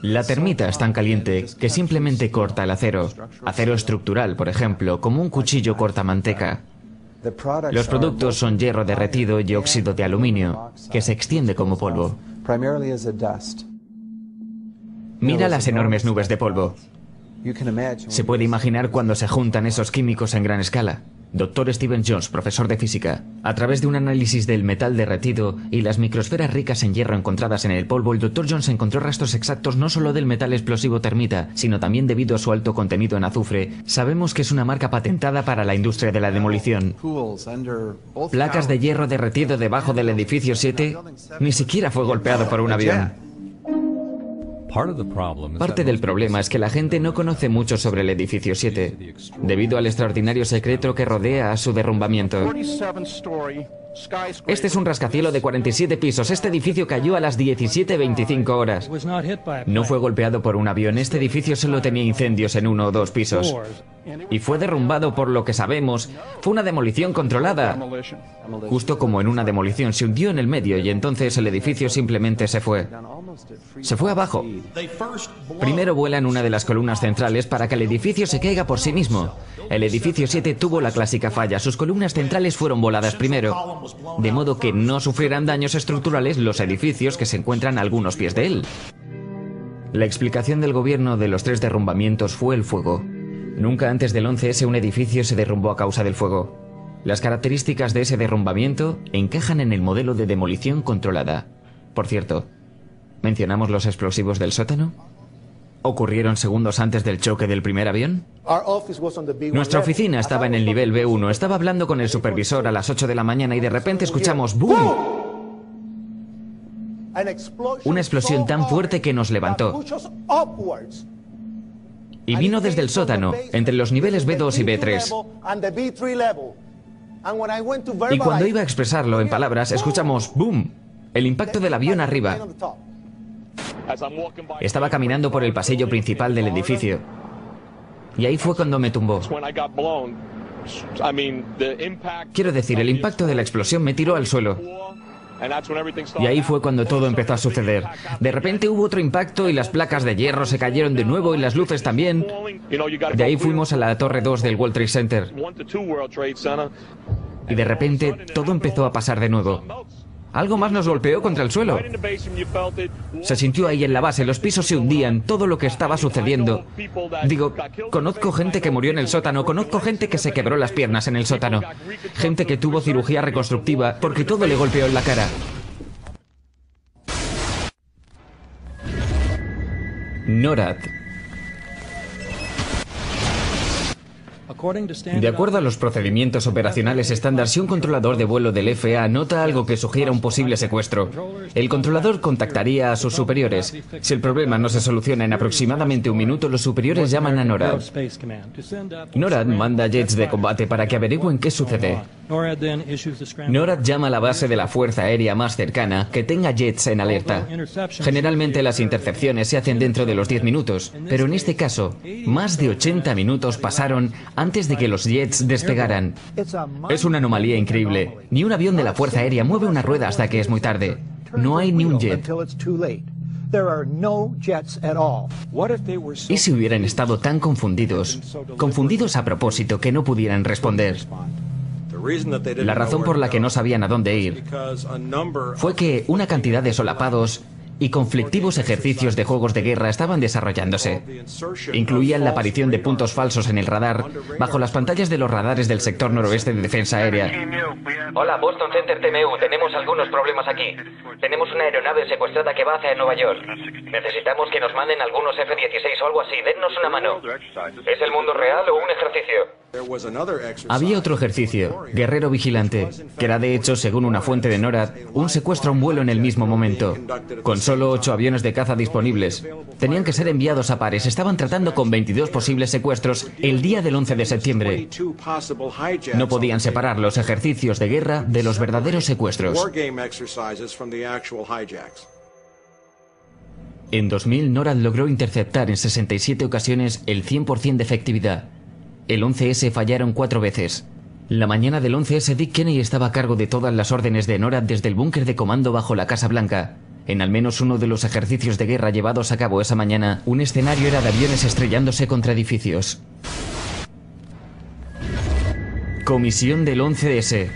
[SPEAKER 1] La termita es tan caliente que simplemente corta el acero. Acero estructural, por ejemplo, como un cuchillo corta manteca. Los productos son hierro derretido y óxido de aluminio, que se extiende como polvo. Mira las enormes nubes de polvo. Se puede imaginar cuando se juntan esos químicos en gran escala. Dr. Stephen Jones, profesor de física. A través de un análisis del metal derretido y las microsferas ricas en hierro encontradas en el polvo, el Dr. Jones encontró rastros exactos no solo del metal explosivo termita, sino también debido a su alto contenido en azufre. Sabemos que es una marca patentada para la industria de la demolición. Placas de hierro derretido debajo del edificio 7, ni siquiera fue golpeado por un avión. Parte del problema es que la gente no conoce mucho sobre el edificio 7, debido al extraordinario secreto que rodea a su derrumbamiento. Este es un rascacielos de 47 pisos. Este edificio cayó a las 17:25 horas. No fue golpeado por un avión. Este edificio solo tenía incendios en 1 o 2 pisos. Y fue derrumbado por lo que sabemos. Fue una demolición controlada. Justo como en una demolición, se hundió en el medio y entonces el edificio simplemente se fue. Se fue abajo. Primero vuelan una de las columnas centrales para que el edificio se caiga por sí mismo. El edificio 7 tuvo la clásica falla. Sus columnas centrales fueron voladas primero, de modo que no sufrirán daños estructurales los edificios que se encuentran a algunos pies de él. La explicación del gobierno de los 3 derrumbamientos fue el fuego. Nunca antes del 11S un edificio se derrumbó a causa del fuego. Las características de ese derrumbamiento encajan en el modelo de demolición controlada. Por cierto, ¿mencionamos los explosivos del sótano? ocurrieron segundos antes del choque del primer avión? Nuestra oficina estaba en el nivel B1. Estaba hablando con el supervisor a las 8 de la mañana y de repente escuchamos ¡boom! Una explosión tan fuerte que nos levantó. Y vino desde el sótano, entre los niveles B2 y B3. Y cuando iba a expresarlo en palabras, escuchamos ¡boom! El impacto del avión arriba. Estaba caminando por el pasillo principal del edificio. Y ahí fue cuando me tumbó. Quiero decir, el impacto de la explosión me tiró al suelo. Y ahí fue cuando todo empezó a suceder. De repente hubo otro impacto y las placas de hierro se cayeron de nuevo y las luces también. De ahí fuimos a la torre 2 del World Trade Center. Y de repente todo empezó a pasar de nuevo. Algo más nos golpeó contra el suelo. Se sintió ahí en la base, los pisos se hundían, todo lo que estaba sucediendo. Digo, conozco gente que murió en el sótano, conozco gente que se quebró las piernas en el sótano, gente que tuvo cirugía reconstructiva porque todo le golpeó en la cara. NORAD. De acuerdo a los procedimientos operacionales estándar, si un controlador de vuelo del FAA nota algo que sugiera un posible secuestro, el controlador contactaría a sus superiores. Si el problema no se soluciona en aproximadamente un minuto, los superiores llaman a NORAD. NORAD manda jets de combate para que averigüen qué sucede. NORAD llama a la base de la Fuerza Aérea más cercana que tenga jets en alerta. Generalmente las intercepciones se hacen dentro de los 10 minutos, pero en este caso, más de 80 minutos pasaron antes de que los jets despegaran. Es una anomalía increíble. Ni un avión de la Fuerza Aérea mueve una rueda hasta que es muy tarde. No hay ni un jet. ¿Y si hubieran estado tan confundidos a propósito que no pudieran responder? La razón por la que no sabían a dónde ir fue que una cantidad de solapados y conflictivos ejercicios de juegos de guerra estaban desarrollándose. Incluían la aparición de puntos falsos en el radar bajo las pantallas de los radares del sector noroeste de defensa aérea.
[SPEAKER 3] Hola, Boston Center TMU, tenemos algunos problemas aquí. Tenemos una aeronave secuestrada que va hacia Nueva York. Necesitamos que nos manden algunos F-16 o algo así, dennos una mano. ¿Es el mundo real o un ejercicio?
[SPEAKER 1] Había otro ejercicio, Guerrero Vigilante, que era de hecho, según una fuente de NORAD, un secuestro a un vuelo en el mismo momento, con solo 8 aviones de caza disponibles. Tenían que ser enviados a pares, estaban tratando con 22 posibles secuestros el día del 11 de septiembre. No podían separar los ejercicios de guerra de los verdaderos secuestros. En 2000, NORAD logró interceptar en 67 ocasiones el 100% de efectividad. El 11S fallaron 4 veces. La mañana del 11S, Dick Cheney estaba a cargo de todas las órdenes de NORAD desde el búnker de comando bajo la Casa Blanca. En al menos uno de los ejercicios de guerra llevados a cabo esa mañana, un escenario era de aviones estrellándose contra edificios. Comisión del 11S.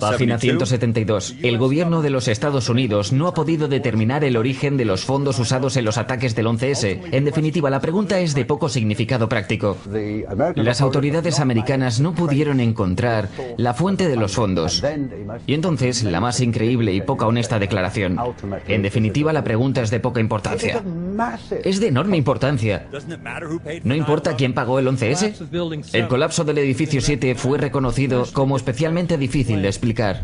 [SPEAKER 1] Página 172. El gobierno de los Estados Unidos no ha podido determinar el origen de los fondos usados en los ataques del 11S. En definitiva, la pregunta es de poco significado práctico. Las autoridades americanas no pudieron encontrar la fuente de los fondos. Y entonces, la más increíble y poca honesta declaración. En definitiva, la pregunta es de poca importancia. Es de enorme importancia. ¿No importa quién pagó el 11S? El colapso del edificio 7 fue reconocido como especialmente difícil de explicar.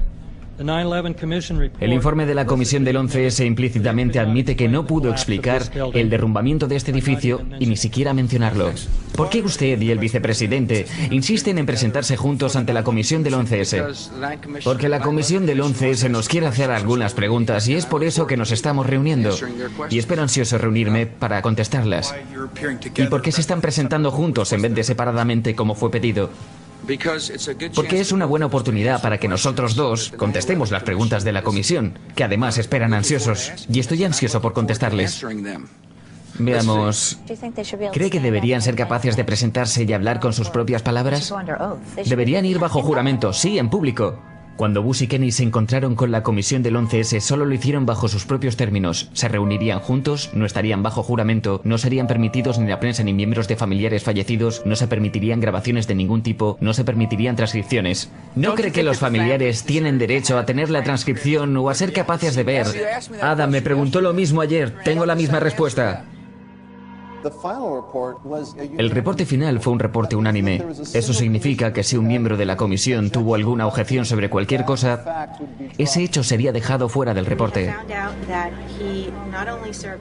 [SPEAKER 1] El informe de la Comisión del 11S implícitamente admite que no pudo explicar el derrumbamiento de este edificio y ni siquiera mencionarlo. ¿Por qué usted y el vicepresidente insisten en presentarse juntos ante la Comisión del 11S? Porque la Comisión del 11S nos quiere hacer algunas preguntas y es por eso que nos estamos reuniendo. Y espero ansioso reunirme para contestarlas. ¿Y por qué se están presentando juntos en vez de separadamente como fue pedido? Porque es una buena oportunidad para que nosotros dos contestemos las preguntas de la comisión, que además esperan ansiosos, y estoy ansioso por contestarles. Veamos, ¿cree que deberían ser capaces de presentarse y hablar con sus propias palabras? Deberían ir bajo juramento, sí, en público. Cuando Bush y Kennedy se encontraron con la comisión del 11S, solo lo hicieron bajo sus propios términos. Se reunirían juntos, no estarían bajo juramento, no serían permitidos ni la prensa ni miembros de familiares fallecidos, no se permitirían grabaciones de ningún tipo, no se permitirían transcripciones. ¿No cree que los familiares tienen derecho a tener la transcripción o a ser capaces de ver? Adam me preguntó lo mismo ayer, tengo la misma respuesta. El reporte final fue un reporte unánime. Eso significa que si un miembro de la comisión tuvo alguna objeción sobre cualquier cosa, ese hecho sería dejado fuera del reporte.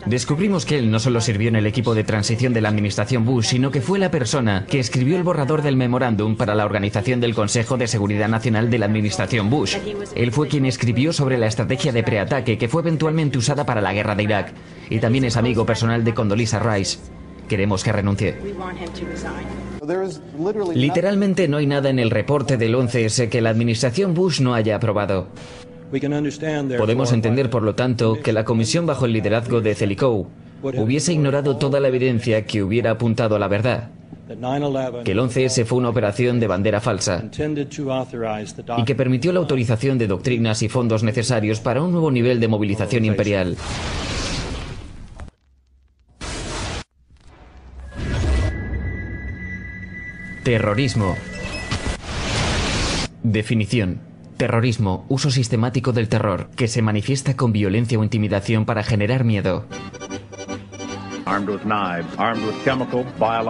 [SPEAKER 1] Descubrimos que él no solo sirvió en el equipo de transición de la administración Bush, sino que fue la persona que escribió el borrador del memorándum para la organización del Consejo de Seguridad Nacional de la administración Bush. Él fue quien escribió sobre la estrategia de preataque que fue eventualmente usada para la guerra de Irak. Y también es amigo personal de Condoleezza Rice. Queremos que renuncie. Literalmente no hay nada en el reporte del 11S que la administración Bush no haya aprobado. Podemos entender, por lo tanto, que la comisión bajo el liderazgo de Zelikow hubiese ignorado toda la evidencia que hubiera apuntado a la verdad. Que el 11S fue una operación de bandera falsa y que permitió la autorización de doctrinas y fondos necesarios para un nuevo nivel de movilización imperial. Terrorismo. Definición. Terrorismo, uso sistemático del terror, que se manifiesta con violencia o intimidación para generar miedo.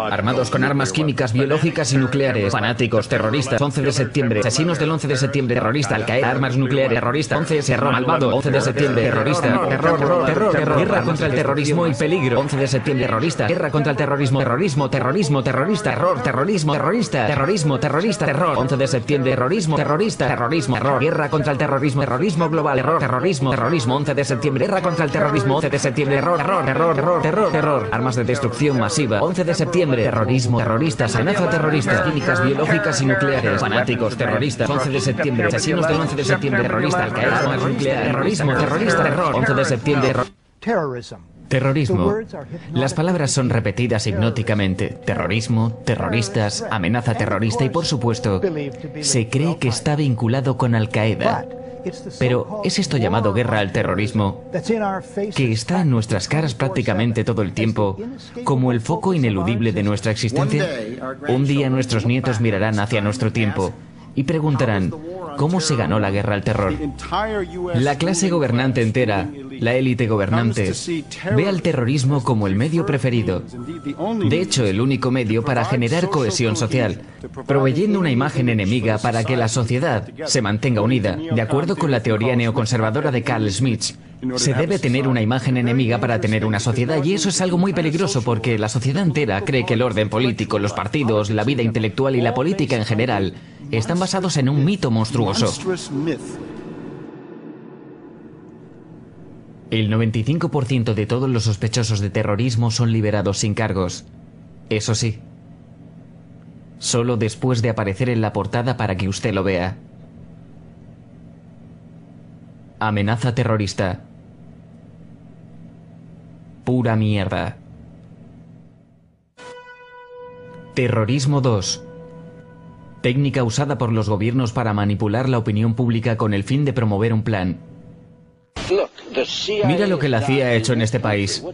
[SPEAKER 1] Armados con armas químicas, biológicas y nucleares. Fanáticos, terroristas, 11 de septiembre. Asesinos del 11 de septiembre, terrorista. Al-Qaeda, armas nucleares, terrorista. 11S, error, malvado. 11 de septiembre, terrorista. Terror. Guerra contra el terrorismo y peligro. 11 de septiembre, terrorista. Guerra contra el terrorismo. Terrorismo, terrorista. Error, terrorismo, terrorista. Terrorismo, terrorista, terror. 11 de septiembre, terrorismo, terrorista. Terrorismo, error. Guerra contra el terrorismo. Terrorismo global, error. Terrorismo. 11 de septiembre, guerra contra el terrorismo. 11 de septiembre, terror. Armas de destrucción masiva. 11 de septiembre. Terrorismo. Terroristas. Amenaza terrorista. Químicas, biológicas y nucleares. Fanáticos. Terroristas. 11 de septiembre. Asesinos del 11 de septiembre. Terrorista. Al-Qaeda. Armas nucleares. Terrorismo. Terrorista. Terror. 11 de septiembre. Terrorismo. Las palabras son repetidas hipnóticamente. Terrorismo, terroristas, amenaza terrorista y, por supuesto, se cree que está vinculado con Al-Qaeda. Pero ¿es esto llamado guerra al terrorismo, que está en nuestras caras prácticamente todo el tiempo, como el foco ineludible de nuestra existencia? Un día nuestros nietos mirarán hacia nuestro tiempo y preguntarán, ¿cómo se ganó la guerra al terror? La clase gobernante entera, la élite gobernante, ve al terrorismo como el medio preferido. De hecho, el único medio para generar cohesión social, proveyendo una imagen enemiga para que la sociedad se mantenga unida. De acuerdo con la teoría neoconservadora de Carl Schmitt, se debe tener una imagen enemiga para tener una sociedad, y eso es algo muy peligroso porque la sociedad entera cree que el orden político, los partidos, la vida intelectual y la política en general están basados en un mito monstruoso. El 95% de todos los sospechosos de terrorismo son liberados sin cargos. Eso sí, solo después de aparecer en la portada para que usted lo vea. Amenaza terrorista. Pura mierda. Terrorismo 2. Técnica usada por los gobiernos para manipular la opinión pública con el fin de promover un plan. Mira lo que la CIA ha hecho en este país.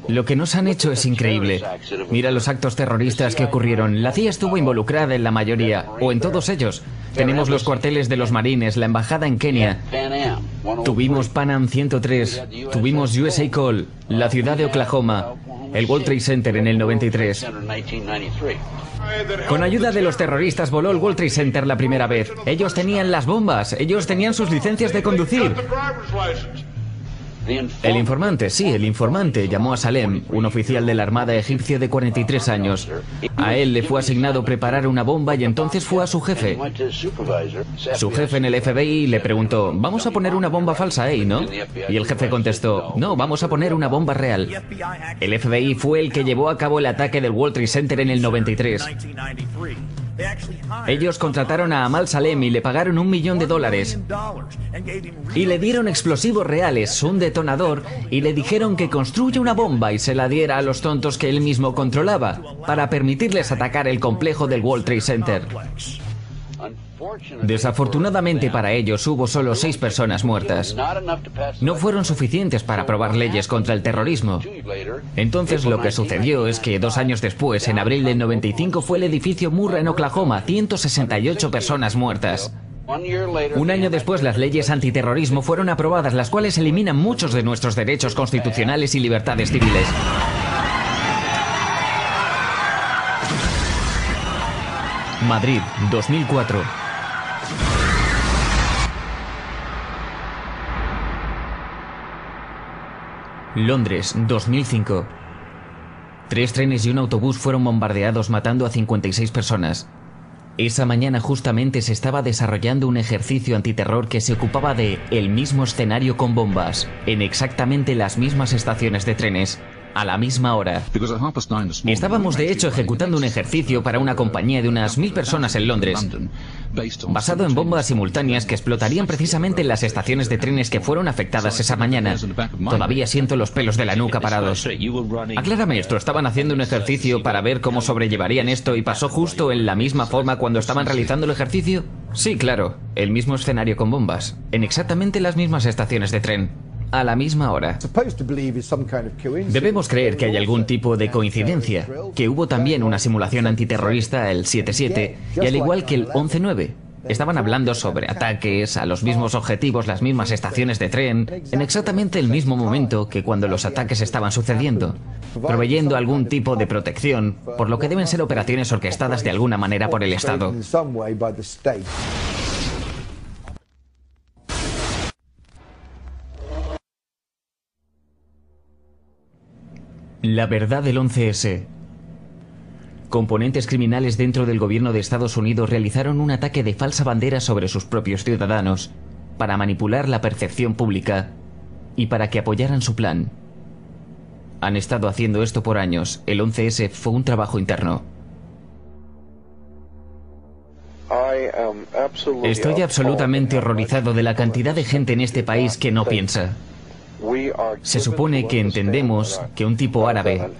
[SPEAKER 1] Lo que nos han hecho es increíble. Mira los actos terroristas que ocurrieron. La CIA estuvo involucrada en la mayoría, o en todos ellos. Tenemos los cuarteles de los marines, la embajada en Kenia. Tuvimos Pan Am 103, tuvimos USA Call, la ciudad de Oklahoma, el World Trade Center en el 93. Con ayuda de los terroristas voló el World Trade Center la primera vez. Ellos tenían las bombas, ellos tenían sus licencias de conducir. El informante, sí, el informante llamó a Salem, un oficial de la Armada egipcia de 43 años. A él le fue asignado preparar una bomba y entonces fue a su jefe. Su jefe en el FBI le preguntó, ¿vamos a poner una bomba falsa, no? Y el jefe contestó, no, vamos a poner una bomba real. El FBI fue el que llevó a cabo el ataque del World Trade Center en el 93. Ellos contrataron a Amal Salem y le pagaron $1 millón. Y le dieron explosivos reales, un detonador, y le dijeron que construya una bomba y se la diera a los tontos que él mismo controlaba, para permitirles atacar el complejo del World Trade Center. Desafortunadamente para ellos hubo solo 6 personas muertas. No fueron suficientes para aprobar leyes contra el terrorismo. Entonces lo que sucedió es que 2 años después, en abril del 95, fue el edificio Murrah en Oklahoma, 168 personas muertas. 1 año después, las leyes antiterrorismo fueron aprobadas, las cuales eliminan muchos de nuestros derechos constitucionales y libertades civiles. Madrid, 2004. Londres, 2005. 3 trenes y un autobús fueron bombardeados, matando a 56 personas. Esa mañana justamente se estaba desarrollando un ejercicio antiterror que se ocupaba de el mismo escenario con bombas, en exactamente las mismas estaciones de trenes, a la misma hora. Estábamos de hecho ejecutando un ejercicio para una compañía de unas 1000 personas en Londres, basado en bombas simultáneas que explotarían precisamente en las estaciones de trenes que fueron afectadas esa mañana. Todavía siento los pelos de la nuca parados. Aclárame esto, ¿estaban haciendo un ejercicio para ver cómo sobrellevarían esto y pasó justo en la misma forma cuando estaban realizando el ejercicio? Sí, claro, el mismo escenario con bombas, en exactamente las mismas estaciones de tren, a la misma hora. Debemos creer que hay algún tipo de coincidencia, que hubo también una simulación antiterrorista el 7-7 y al igual que el 11-9. Estaban hablando sobre ataques a los mismos objetivos, las mismas estaciones de tren, en exactamente el mismo momento que cuando los ataques estaban sucediendo, proveyendo algún tipo de protección, por lo que deben ser operaciones orquestadas de alguna manera por el Estado. La verdad del 11S. Componentes criminales dentro del gobierno de Estados Unidos realizaron un ataque de falsa bandera sobre sus propios ciudadanos para manipular la percepción pública y para que apoyaran su plan. Han estado haciendo esto por años. El 11S fue un trabajo interno. Estoy absolutamente horrorizado de la cantidad de gente en este país que no piensa. Se supone que entendemos que un tipo árabe,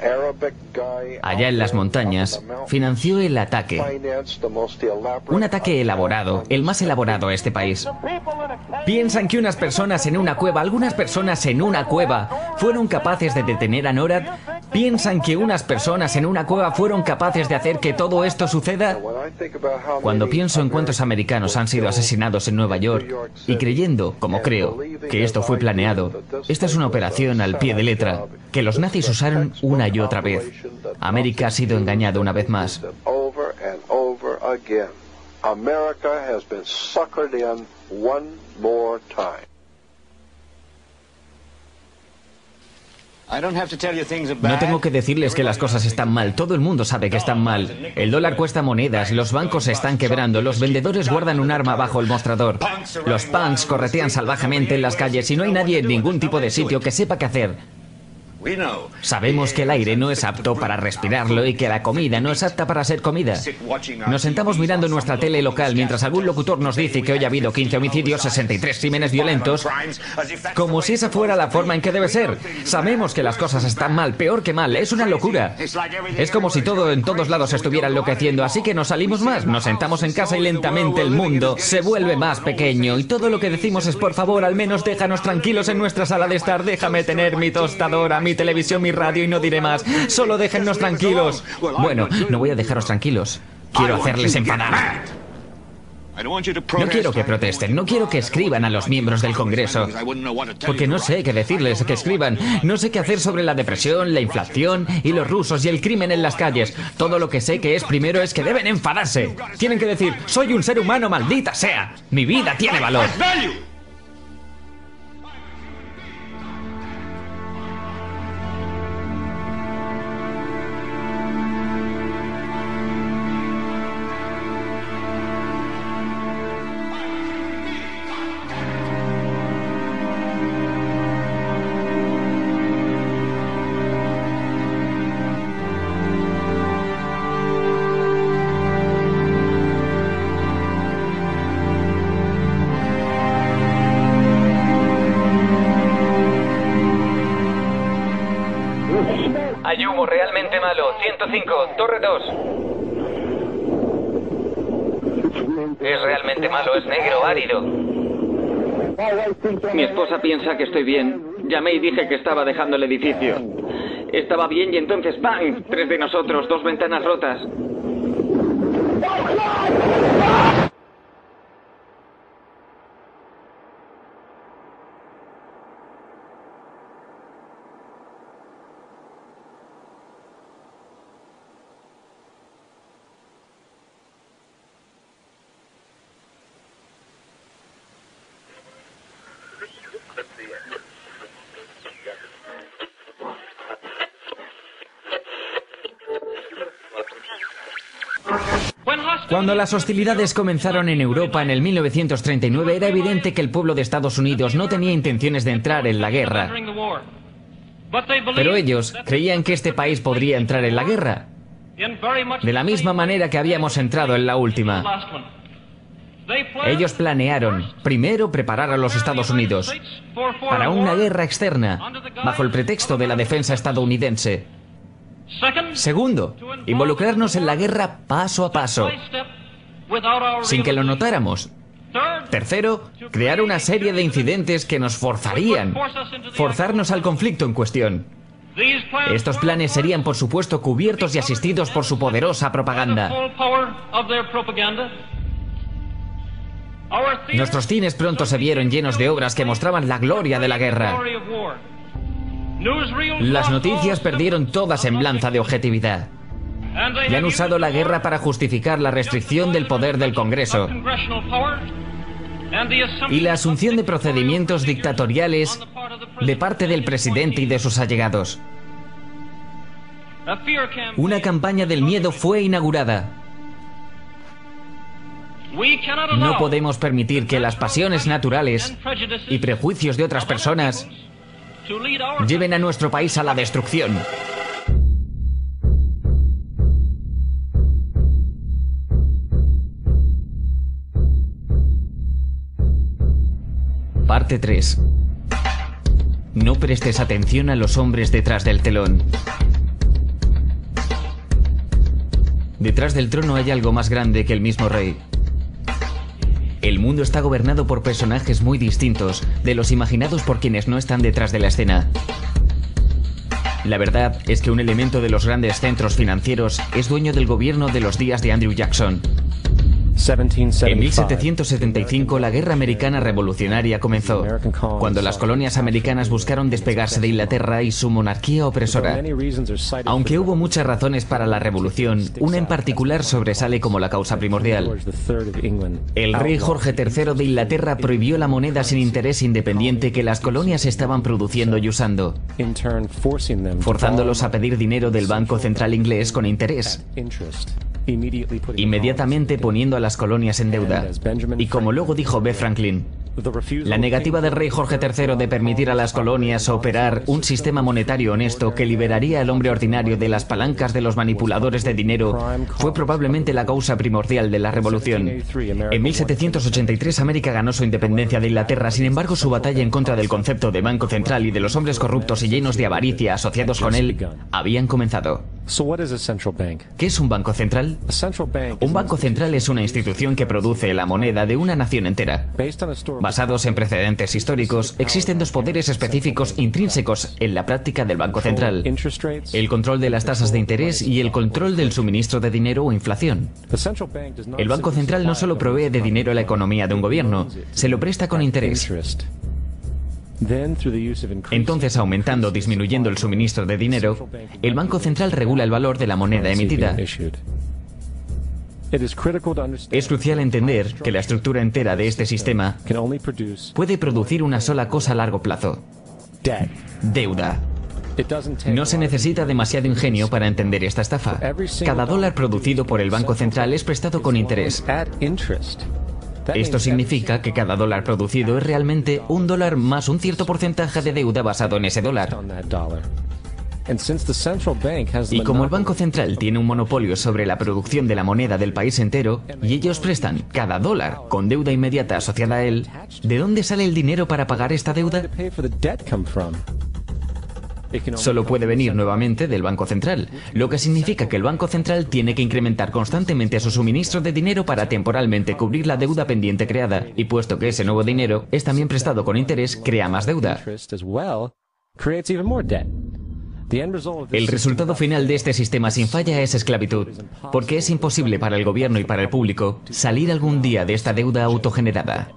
[SPEAKER 1] allá en las montañas, financió el ataque. Un ataque elaborado, el más elaborado a este país. Piensan que unas personas en una cueva, algunas personas en una cueva, fueron capaces de detener a NORAD. ¿Piensan que unas personas en una cueva fueron capaces de hacer que todo esto suceda? Cuando pienso en cuántos americanos han sido asesinados en Nueva York, y creyendo, como creo, que esto fue planeado, esta es una operación al pie de letra, que los nazis usaron una y otra vez. América ha sido engañada una vez más. No tengo que decirles que las cosas están mal, todo el mundo sabe que están mal. El dólar cuesta monedas, los bancos se están quebrando, los vendedores guardan un arma bajo el mostrador. Los punks corretean salvajemente en las calles y no hay nadie en ningún tipo de sitio que sepa qué hacer. Sabemos que el aire no es apto para respirarlo y que la comida no es apta para ser comida. Nos sentamos mirando nuestra tele local mientras algún locutor nos dice que hoy ha habido 15 homicidios, 63 crímenes violentos, como si esa fuera la forma en que debe ser. Sabemos que las cosas están mal, peor que mal, es una locura. Es como si todo en todos lados estuviera enloqueciendo, así que nos salimos más, nos sentamos en casa y lentamente el mundo se vuelve más pequeño y todo lo que decimos es: por favor, al menos déjanos tranquilos en nuestra sala de estar, déjame tener mi tostadora, mi televisión, mi radio y no diré más. Solo déjennos tranquilos. Bueno, no voy a dejaros tranquilos. Quiero hacerles enfadar. No quiero que protesten, no quiero que escriban a los miembros del Congreso, porque no sé qué decirles que escriban. No sé qué hacer sobre la depresión, la inflación y los rusos y el crimen en las calles. Todo lo que sé que es primero es que deben enfadarse. Tienen que decir: soy un ser humano, maldita sea. Mi vida tiene valor.
[SPEAKER 3] Hay humo realmente malo. 105, torre 2. Es realmente malo, es negro, árido. Mi esposa piensa que estoy bien. Llamé y dije que estaba dejando el edificio. Estaba bien y entonces ¡pam! 3 de nosotros, 2 ventanas rotas.
[SPEAKER 1] Cuando las hostilidades comenzaron en Europa en el 1939, era evidente que el pueblo de Estados Unidos no tenía intenciones de entrar en la guerra. Pero ellos creían que este país podría entrar en la guerra, de la misma manera que habíamos entrado en la última. Ellos planearon, primero, preparar a los Estados Unidos para una guerra externa, bajo el pretexto de la defensa estadounidense. Segundo, involucrarnos en la guerra paso a paso, sin que lo notáramos. Tercero, crear una serie de incidentes que nos forzarnos al conflicto en cuestión. Estos planes serían, por supuesto, cubiertos y asistidos por su poderosa propaganda. Nuestros cines pronto se vieron llenos de obras que mostraban la gloria de la guerra. Las noticias perdieron toda semblanza de objetividad y han usado la guerra para justificar la restricción del poder del Congreso y la asunción de procedimientos dictatoriales de parte del presidente y de sus allegados. Una campaña del miedo fue inaugurada. No podemos permitir que las pasiones naturales y prejuicios de otras personas lleven a nuestro país a la destrucción. Parte 3. No prestes atención a los hombres detrás del telón. Detrás del trono hay algo más grande que el mismo rey. El mundo está gobernado por personajes muy distintos de los imaginados por quienes no están detrás de la escena. La verdad es que un elemento de los grandes centros financieros es dueño del gobierno de los días de Andrew Jackson. En 1775 la guerra americana revolucionaria comenzó, cuando las colonias americanas buscaron despegarse de Inglaterra y su monarquía opresora. Aunque hubo muchas razones para la revolución, una en particular sobresale como la causa primordial. El rey Jorge III de Inglaterra prohibió la moneda sin interés independiente que las colonias estaban produciendo y usando, forzándolos a pedir dinero del Banco Central inglés con interés, inmediatamente poniendo a las colonias en deuda. Y como luego dijo B. Franklin, la negativa del rey Jorge III de permitir a las colonias operar un sistema monetario honesto que liberaría al hombre ordinario de las palancas de los manipuladores de dinero fue probablemente la causa primordial de la revolución. En 1783 América ganó su independencia de Inglaterra, sin embargo su batalla en contra del concepto de banco central y de los hombres corruptos y llenos de avaricia asociados con él habían comenzado. ¿Qué es un banco central? Un banco central es una institución que produce la moneda de una nación entera. Basados en precedentes históricos, existen dos poderes específicos intrínsecos en la práctica del Banco Central: el control de las tasas de interés y el control del suministro de dinero o inflación. El Banco Central no solo provee de dinero a la economía de un gobierno, se lo presta con interés. Entonces, aumentando o disminuyendo el suministro de dinero, el Banco Central regula el valor de la moneda emitida. Es crucial entender que la estructura entera de este sistema puede producir una sola cosa a largo plazo: deuda. No se necesita demasiado ingenio para entender esta estafa. Cada dólar producido por el Banco Central es prestado con interés. Esto significa que cada dólar producido es realmente un dólar más un cierto porcentaje de deuda basado en ese dólar. Y como el Banco Central tiene un monopolio sobre la producción de la moneda del país entero, y ellos prestan cada dólar con deuda inmediata asociada a él, ¿de dónde sale el dinero para pagar esta deuda? Solo puede venir nuevamente del Banco Central, lo que significa que el Banco Central tiene que incrementar constantemente su suministro de dinero para temporalmente cubrir la deuda pendiente creada, y puesto que ese nuevo dinero es también prestado con interés, crea más deuda. El resultado final de este sistema sin falla es esclavitud, porque es imposible para el gobierno y para el público salir algún día de esta deuda autogenerada.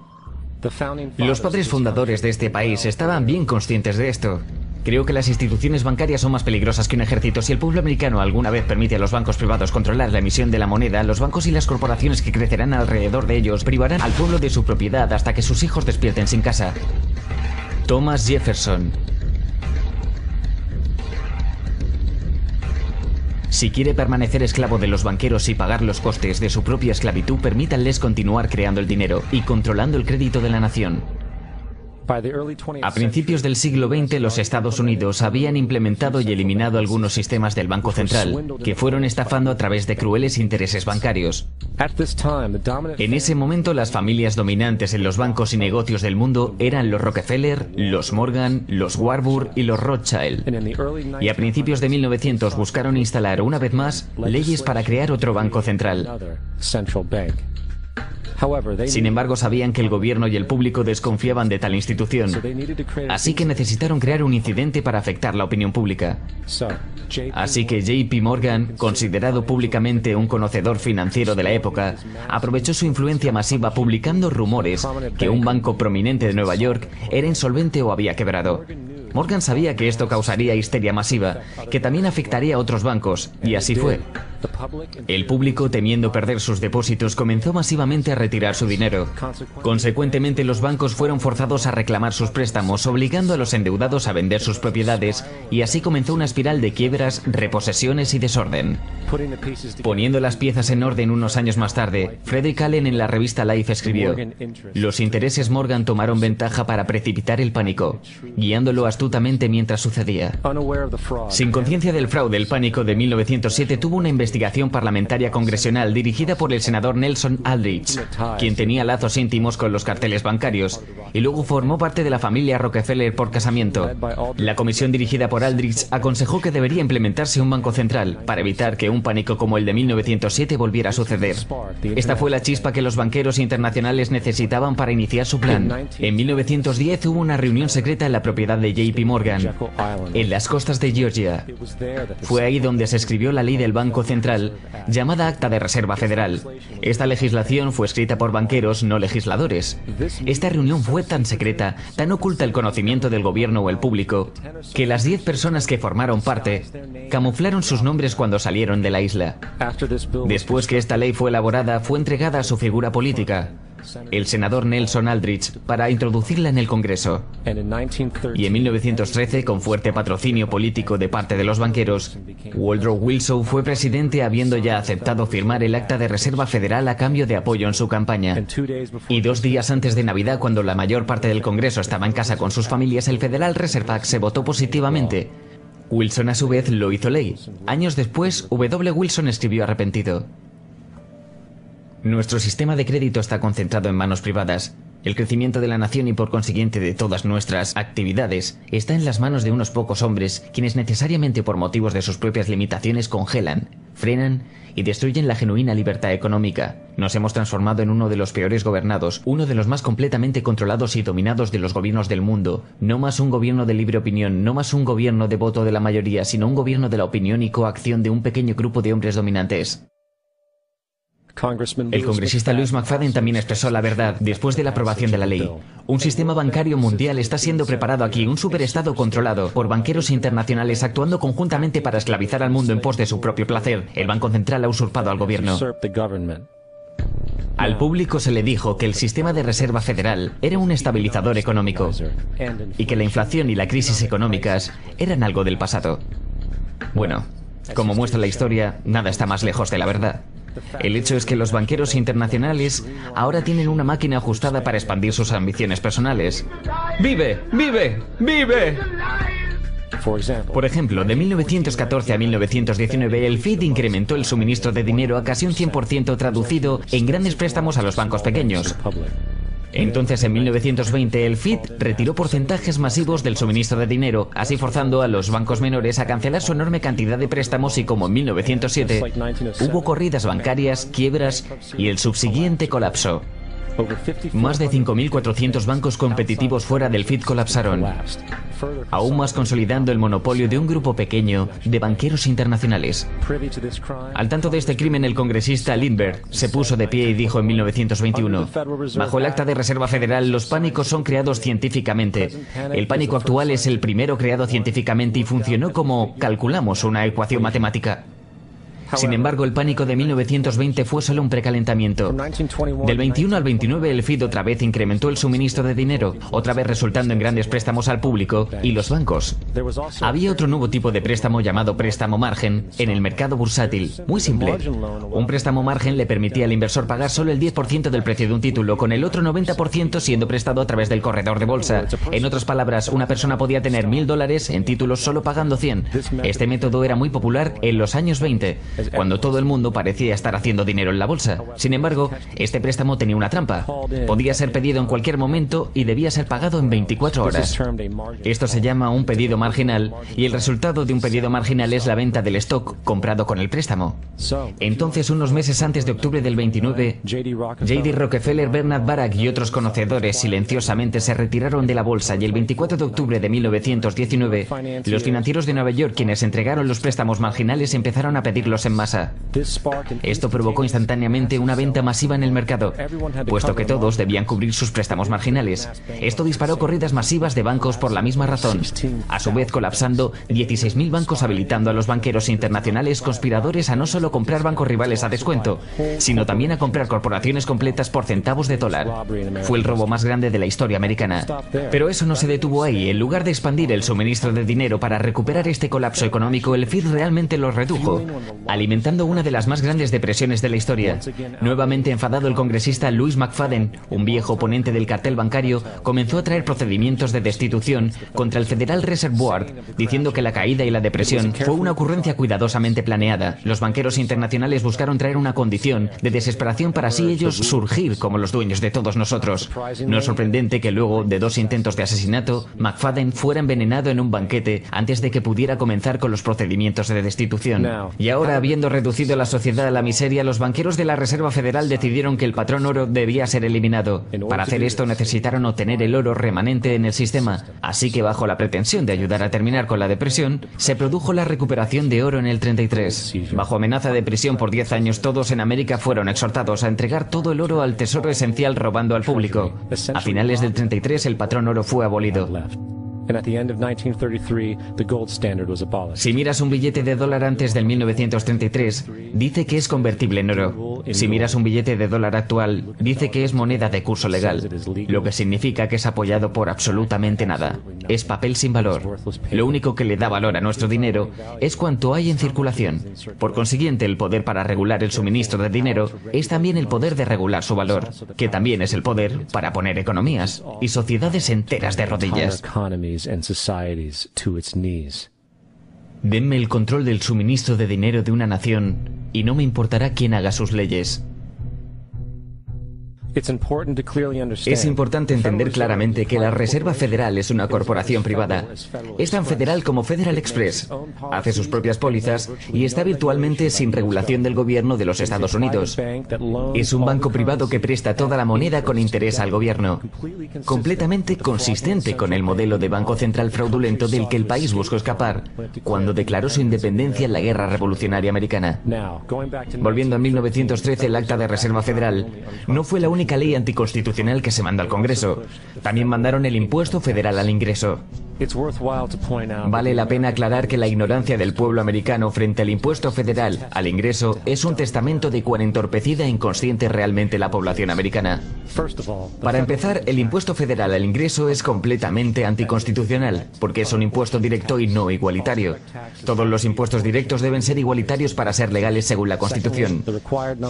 [SPEAKER 1] Los padres fundadores de este país estaban bien conscientes de esto. Creo que las instituciones bancarias son más peligrosas que un ejército. Si el pueblo americano alguna vez permite a los bancos privados controlar la emisión de la moneda, los bancos y las corporaciones que crecerán alrededor de ellos privarán al pueblo de su propiedad hasta que sus hijos despierten sin casa. Thomas Jefferson. Si quiere permanecer esclavo de los banqueros y pagar los costes de su propia esclavitud, permítanles continuar creando el dinero y controlando el crédito de la nación. A principios del siglo XX, los Estados Unidos habían implementado y eliminado algunos sistemas del Banco Central, que fueron estafando a través de crueles intereses bancarios. En ese momento, las familias dominantes en los bancos y negocios del mundo eran los Rockefeller, los Morgan, los Warburg y los Rothschild. Y a principios de 1900 buscaron instalar una vez más leyes para crear otro banco central. Sin embargo, sabían que el gobierno y el público desconfiaban de tal institución, así que necesitaron crear un incidente para afectar la opinión pública. Así que JP Morgan, considerado públicamente un conocedor financiero de la época, aprovechó su influencia masiva publicando rumores que un banco prominente de Nueva York era insolvente o había quebrado. Morgan sabía que esto causaría histeria masiva, que también afectaría a otros bancos, y así fue. El público, temiendo perder sus depósitos, comenzó masivamente a retirar su dinero. Consecuentemente, los bancos fueron forzados a reclamar sus préstamos, obligando a los endeudados a vender sus propiedades, y así comenzó una espiral de quiebras, reposesiones y desorden. Poniendo las piezas en orden unos años más tarde, Frederick Allen en la revista Life escribió: "Los intereses Morgan tomaron ventaja para precipitar el pánico, guiándolo astutamente mientras sucedía". Sin conciencia del fraude, el pánico de 1907 tuvo una investigación parlamentaria congresional dirigida por el senador Nelson Aldrich, quien tenía lazos íntimos con los carteles bancarios, y luego formó parte de la familia Rockefeller por casamiento. La comisión dirigida por Aldrich aconsejó que debería implementarse un banco central para evitar que un pánico como el de 1907 volviera a suceder. Esta fue la chispa que los banqueros internacionales necesitaban para iniciar su plan. En 1910 hubo una reunión secreta en la propiedad de JP Morgan, en las costas de Georgia. Fue ahí donde se escribió la ley del Banco Central, llamada Acta de Reserva Federal. Esta legislación fue escrita por banqueros, no legisladores. Esta reunión fue tan secreta, tan oculta al conocimiento del gobierno o el público, que las 10 personas que formaron parte camuflaron sus nombres cuando salieron de la isla. Después que esta ley fue elaborada, fue entregada a su figura política, el senador Nelson Aldrich, para introducirla en el Congreso. Y en 1913, con fuerte patrocinio político de parte de los banqueros, Woodrow Wilson fue presidente, habiendo ya aceptado firmar el Acta de Reserva Federal a cambio de apoyo en su campaña. Y 2 días antes de Navidad, cuando la mayor parte del Congreso estaba en casa con sus familias, el Federal Reserve Act se votó positivamente. Wilson a su vez lo hizo ley. Años después, W. Wilson escribió arrepentido: "Nuestro sistema de crédito está concentrado en manos privadas. El crecimiento de la nación y por consiguiente de todas nuestras actividades está en las manos de unos pocos hombres, quienes necesariamente por motivos de sus propias limitaciones congelan, frenan y destruyen la genuina libertad económica. Nos hemos transformado en uno de los peores gobernados, uno de los más completamente controlados y dominados de los gobiernos del mundo. No más un gobierno de libre opinión, no más un gobierno de voto de la mayoría, sino un gobierno de la opinión y coacción de un pequeño grupo de hombres dominantes". El congresista Louis McFadden también expresó la verdad después de la aprobación de la ley. Un sistema bancario mundial está siendo preparado aquí, un superestado controlado por banqueros internacionales actuando conjuntamente para esclavizar al mundo en pos de su propio placer. El Banco Central ha usurpado al gobierno. Al público se le dijo que el sistema de reserva federal era un estabilizador económico y que la inflación y la crisis económicas eran algo del pasado. Bueno, como muestra la historia, nada está más lejos de la verdad. El hecho es que los banqueros internacionales ahora tienen una máquina ajustada para expandir sus ambiciones personales. ¡Vive! ¡Vive! ¡Vive! Por ejemplo, de 1914 a 1919, el FED incrementó el suministro de dinero a casi un 100%, traducido en grandes préstamos a los bancos pequeños. Entonces, en 1920, el FID retiró porcentajes masivos del suministro de dinero, así forzando a los bancos menores a cancelar su enorme cantidad de préstamos y, como en 1907, hubo corridas bancarias, quiebras y el subsiguiente colapso. Más de 5.400 bancos competitivos fuera del FID colapsaron, aún más consolidando el monopolio de un grupo pequeño de banqueros internacionales. Al tanto de este crimen, el congresista Lindbergh se puso de pie y dijo en 1921: bajo el Acta de Reserva Federal, los pánicos son creados científicamente. El pánico actual es el primero creado científicamente y funcionó como calculamos una ecuación matemática. Sin embargo, el pánico de 1920 fue solo un precalentamiento. Del 21 al 29, el FID otra vez incrementó el suministro de dinero, otra vez resultando en grandes préstamos al público y los bancos. Había otro nuevo tipo de préstamo llamado préstamo margen en el mercado bursátil, muy simple. Un préstamo margen le permitía al inversor pagar solo el 10% del precio de un título, con el otro 90% siendo prestado a través del corredor de bolsa. En otras palabras, una persona podía tener $1.000 en títulos solo pagando 100. Este método era muy popular en los años 20. Cuando todo el mundo parecía estar haciendo dinero en la bolsa. Sin embargo, este préstamo tenía una trampa. Podía ser pedido en cualquier momento y debía ser pagado en 24 horas. Esto se llama un pedido marginal, y el resultado de un pedido marginal es la venta del stock comprado con el préstamo. Entonces, unos meses antes de octubre del 29, J.D. Rockefeller, Bernard Barak y otros conocedores silenciosamente se retiraron de la bolsa, y el 24 de octubre de 1919, los financieros de Nueva York, quienes entregaron los préstamos marginales, empezaron a pedirlos en masa. Esto provocó instantáneamente una venta masiva en el mercado, puesto que todos debían cubrir sus préstamos marginales. Esto disparó corridas masivas de bancos por la misma razón, a su vez colapsando 16.000 bancos, habilitando a los banqueros internacionales conspiradores a no solo comprar bancos rivales a descuento, sino también a comprar corporaciones completas por centavos de dólar. Fue el robo más grande de la historia americana. Pero eso no se detuvo ahí. En lugar de expandir el suministro de dinero para recuperar este colapso económico, el FID realmente lo redujo, alimentando una de las más grandes depresiones de la historia. Nuevamente enfadado, el congresista Louis McFadden, un viejo oponente del cartel bancario, comenzó a traer procedimientos de destitución contra el Federal Reserve Board, diciendo que la caída y la depresión fue una ocurrencia cuidadosamente planeada. Los banqueros internacionales buscaron traer una condición de desesperación para así ellos surgir como los dueños de todos nosotros. No es sorprendente que luego de 2 intentos de asesinato, McFadden fuera envenenado en un banquete antes de que pudiera comenzar con los procedimientos de destitución. Y ahora, habiendo reducido la sociedad a la miseria, los banqueros de la Reserva Federal decidieron que el patrón oro debía ser eliminado. Para hacer esto necesitaron obtener el oro remanente en el sistema, así que bajo la pretensión de ayudar a terminar con la depresión, se produjo la recuperación de oro en el 33. Bajo amenaza de prisión por 10 años, todos en América fueron exhortados a entregar todo el oro al tesoro esencial, robando al público. A finales del 33, el patrón oro fue abolido. Si miras un billete de dólar antes del 1933, dice que es convertible en oro. Si miras un billete de dólar actual, dice que es moneda de curso legal, lo que significa que es apoyado por absolutamente nada. Es papel sin valor. Lo único que le da valor a nuestro dinero es cuanto hay en circulación. Por consiguiente, el poder para regular el suministro de dinero es también el poder de regular su valor, que también es el poder para poner economías y sociedades enteras de rodillas. Denme el control del suministro de dinero de una nación y no me importará quién haga sus leyes. Es importante entender claramente que la Reserva Federal es una corporación privada. Es tan federal como Federal Express. Hace sus propias pólizas y está virtualmente sin regulación del gobierno de los Estados Unidos. Es un banco privado que presta toda la moneda con interés al gobierno, completamente consistente con el modelo de banco central fraudulento del que el país buscó escapar cuando declaró su independencia en la Guerra Revolucionaria Americana. Volviendo a 1913, el Acta de Reserva Federal no fue la única ley anticonstitucional que se mandó al Congreso. También mandaron el impuesto federal al ingreso. Vale la pena aclarar que la ignorancia del pueblo americano frente al impuesto federal al ingreso es un testamento de cuán entorpecida e inconsciente realmente la población americana. Para empezar, el impuesto federal al ingreso es completamente anticonstitucional, porque es un impuesto directo y no igualitario. Todos los impuestos directos deben ser igualitarios para ser legales según la Constitución.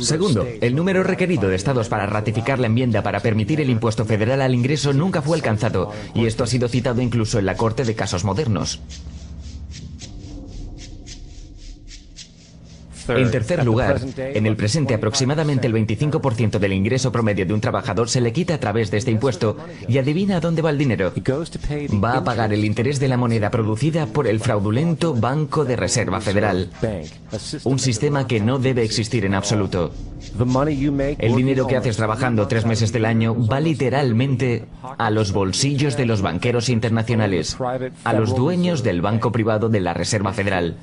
[SPEAKER 1] Segundo, el número requerido de estados para ratificar la enmienda para permitir el impuesto federal al ingreso nunca fue alcanzado, y esto ha sido citado incluso en la Corte de Casos Modernos. En tercer lugar, en el presente aproximadamente el 25% del ingreso promedio de un trabajador se le quita a través de este impuesto y adivina a dónde va el dinero. Va a pagar el interés de la moneda producida por el fraudulento Banco de Reserva Federal. Un sistema que no debe existir en absoluto. El dinero que haces trabajando 3 meses del año va literalmente a los bolsillos de los banqueros internacionales, a los dueños del banco privado de la Reserva Federal.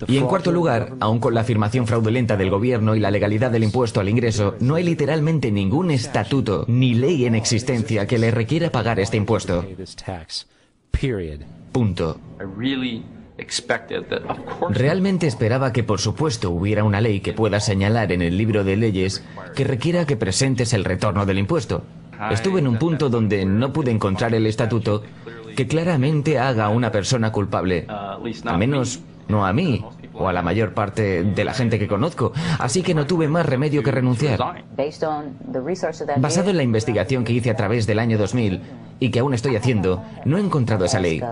[SPEAKER 1] Y en cuarto lugar, aun con la afirmación fraudulenta del gobierno y la legalidad del impuesto al ingreso, no hay literalmente ningún estatuto ni ley en existencia que le requiera pagar este impuesto. Punto. Realmente esperaba que, por supuesto, hubiera una ley que pueda señalar en el libro de leyes que requiera que presentes el retorno del impuesto. Estuve en un punto donde no pude encontrar el estatuto que claramente haga a una persona culpable, al menos no a mí o a la mayor parte de la gente que conozco, así que no tuve más remedio que renunciar. Basado en la investigación que hice a través del año 2000 y que aún estoy haciendo, no he encontrado esa ley.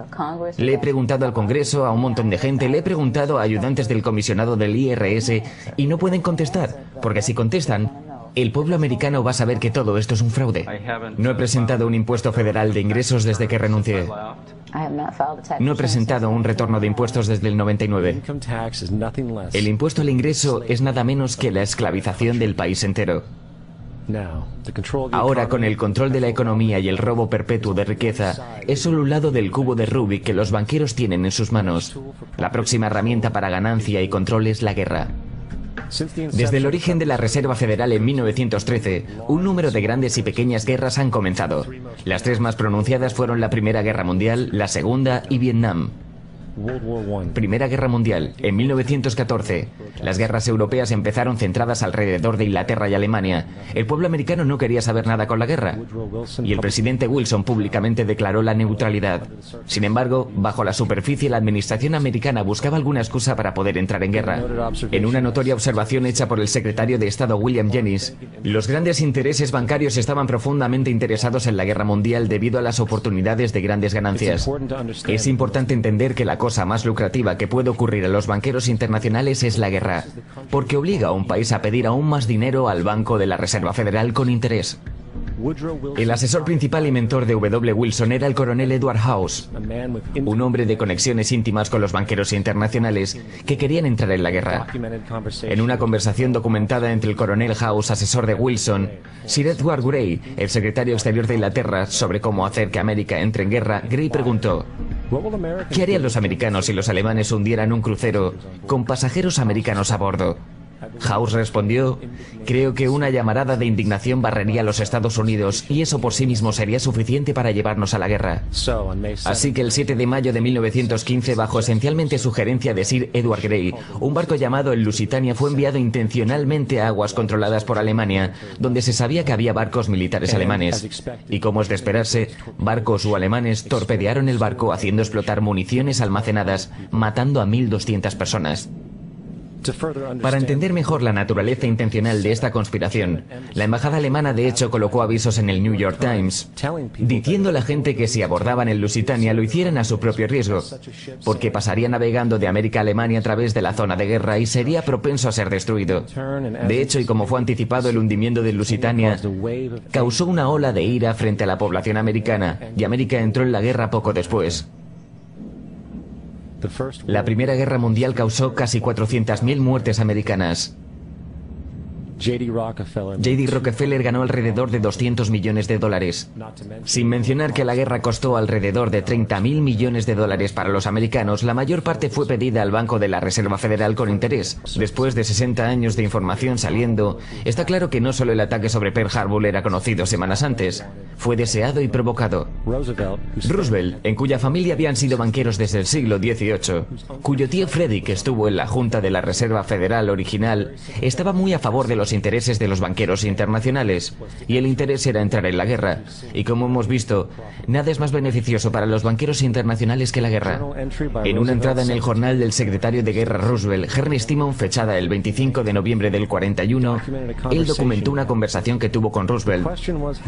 [SPEAKER 1] Le he preguntado al Congreso, a un montón de gente, le he preguntado a ayudantes del comisionado del IRS y no pueden contestar, porque si contestan, el pueblo americano va a saber que todo esto es un fraude. No he presentado un impuesto federal de ingresos desde que renuncié. No he presentado un retorno de impuestos desde el 99. El impuesto al ingreso es nada menos que la esclavización del país entero. Ahora, con el control de la economía y el robo perpetuo de riqueza, es solo un lado del cubo de Rubik que los banqueros tienen en sus manos. La próxima herramienta para ganancia y control es la guerra. Desde el origen de la Reserva Federal en 1913, un número de grandes y pequeñas guerras han comenzado. Las 3 más pronunciadas fueron la Primera Guerra Mundial, la Segunda y Vietnam. Primera Guerra Mundial, en 1914. Las guerras europeas empezaron centradas alrededor de Inglaterra y Alemania. El pueblo americano no quería saber nada con la guerra. Y el presidente Wilson públicamente declaró la neutralidad. Sin embargo, bajo la superficie, la administración americana buscaba alguna excusa para poder entrar en guerra. En una notoria observación hecha por el secretario de Estado William Jennings, los grandes intereses bancarios estaban profundamente interesados en la guerra mundial debido a las oportunidades de grandes ganancias. Es importante entender que la cosa más lucrativa que puede ocurrir a los banqueros internacionales es la guerra, porque obliga a un país a pedir aún más dinero al Banco de la Reserva Federal con interés. El asesor principal y mentor de W. Wilson era el coronel Edward House, un hombre de conexiones íntimas con los banqueros internacionales que querían entrar en la guerra. En una conversación documentada entre el coronel House, asesor de Wilson, Sir Edward Grey, el secretario exterior de Inglaterra, sobre cómo hacer que América entre en guerra, Grey preguntó: ¿qué harían los americanos si los alemanes hundieran un crucero con pasajeros americanos a bordo? House respondió: creo que una llamarada de indignación barrería a los Estados Unidos y eso por sí mismo sería suficiente para llevarnos a la guerra. Así que el 7 de mayo de 1915, bajo esencialmente sugerencia de Sir Edward Grey, un barco llamado el Lusitania fue enviado intencionalmente a aguas controladas por Alemania, donde se sabía que había barcos militares alemanes. Y como es de esperarse, barcos o alemanes torpedearon el barco haciendo explotar municiones almacenadas, matando a 1.200 personas. Para entender mejor la naturaleza intencional de esta conspiración, la embajada alemana de hecho colocó avisos en el New York Times diciendo a la gente que si abordaban el Lusitania lo hicieran a su propio riesgo, porque pasaría navegando de América a Alemania a través de la zona de guerra y sería propenso a ser destruido. De hecho, y como fue anticipado, el hundimiento del Lusitania causó una ola de ira frente a la población americana y América entró en la guerra poco después. La Primera Guerra Mundial causó casi 400.000 muertes americanas. J.D. Rockefeller ganó alrededor de $200 millones, sin mencionar que la guerra costó alrededor de $30.000 millones para los americanos. La mayor parte fue pedida al Banco de la Reserva Federal con interés. Después de 60 años de información saliendo, está claro que no solo el ataque sobre Pearl Harbor era conocido semanas antes, fue deseado y provocado. Roosevelt, en cuya familia habían sido banqueros desde el siglo XVIII, cuyo tío Freddy, que estuvo en la Junta de la Reserva Federal original, estaba muy a favor de los intereses de los banqueros internacionales, y el interés era entrar en la guerra. Y como hemos visto, nada es más beneficioso para los banqueros internacionales que la guerra. En una entrada en el jornal del secretario de Guerra Roosevelt, Ernest Timon, fechada el 25 de noviembre del 41, él documentó una conversación que tuvo con Roosevelt.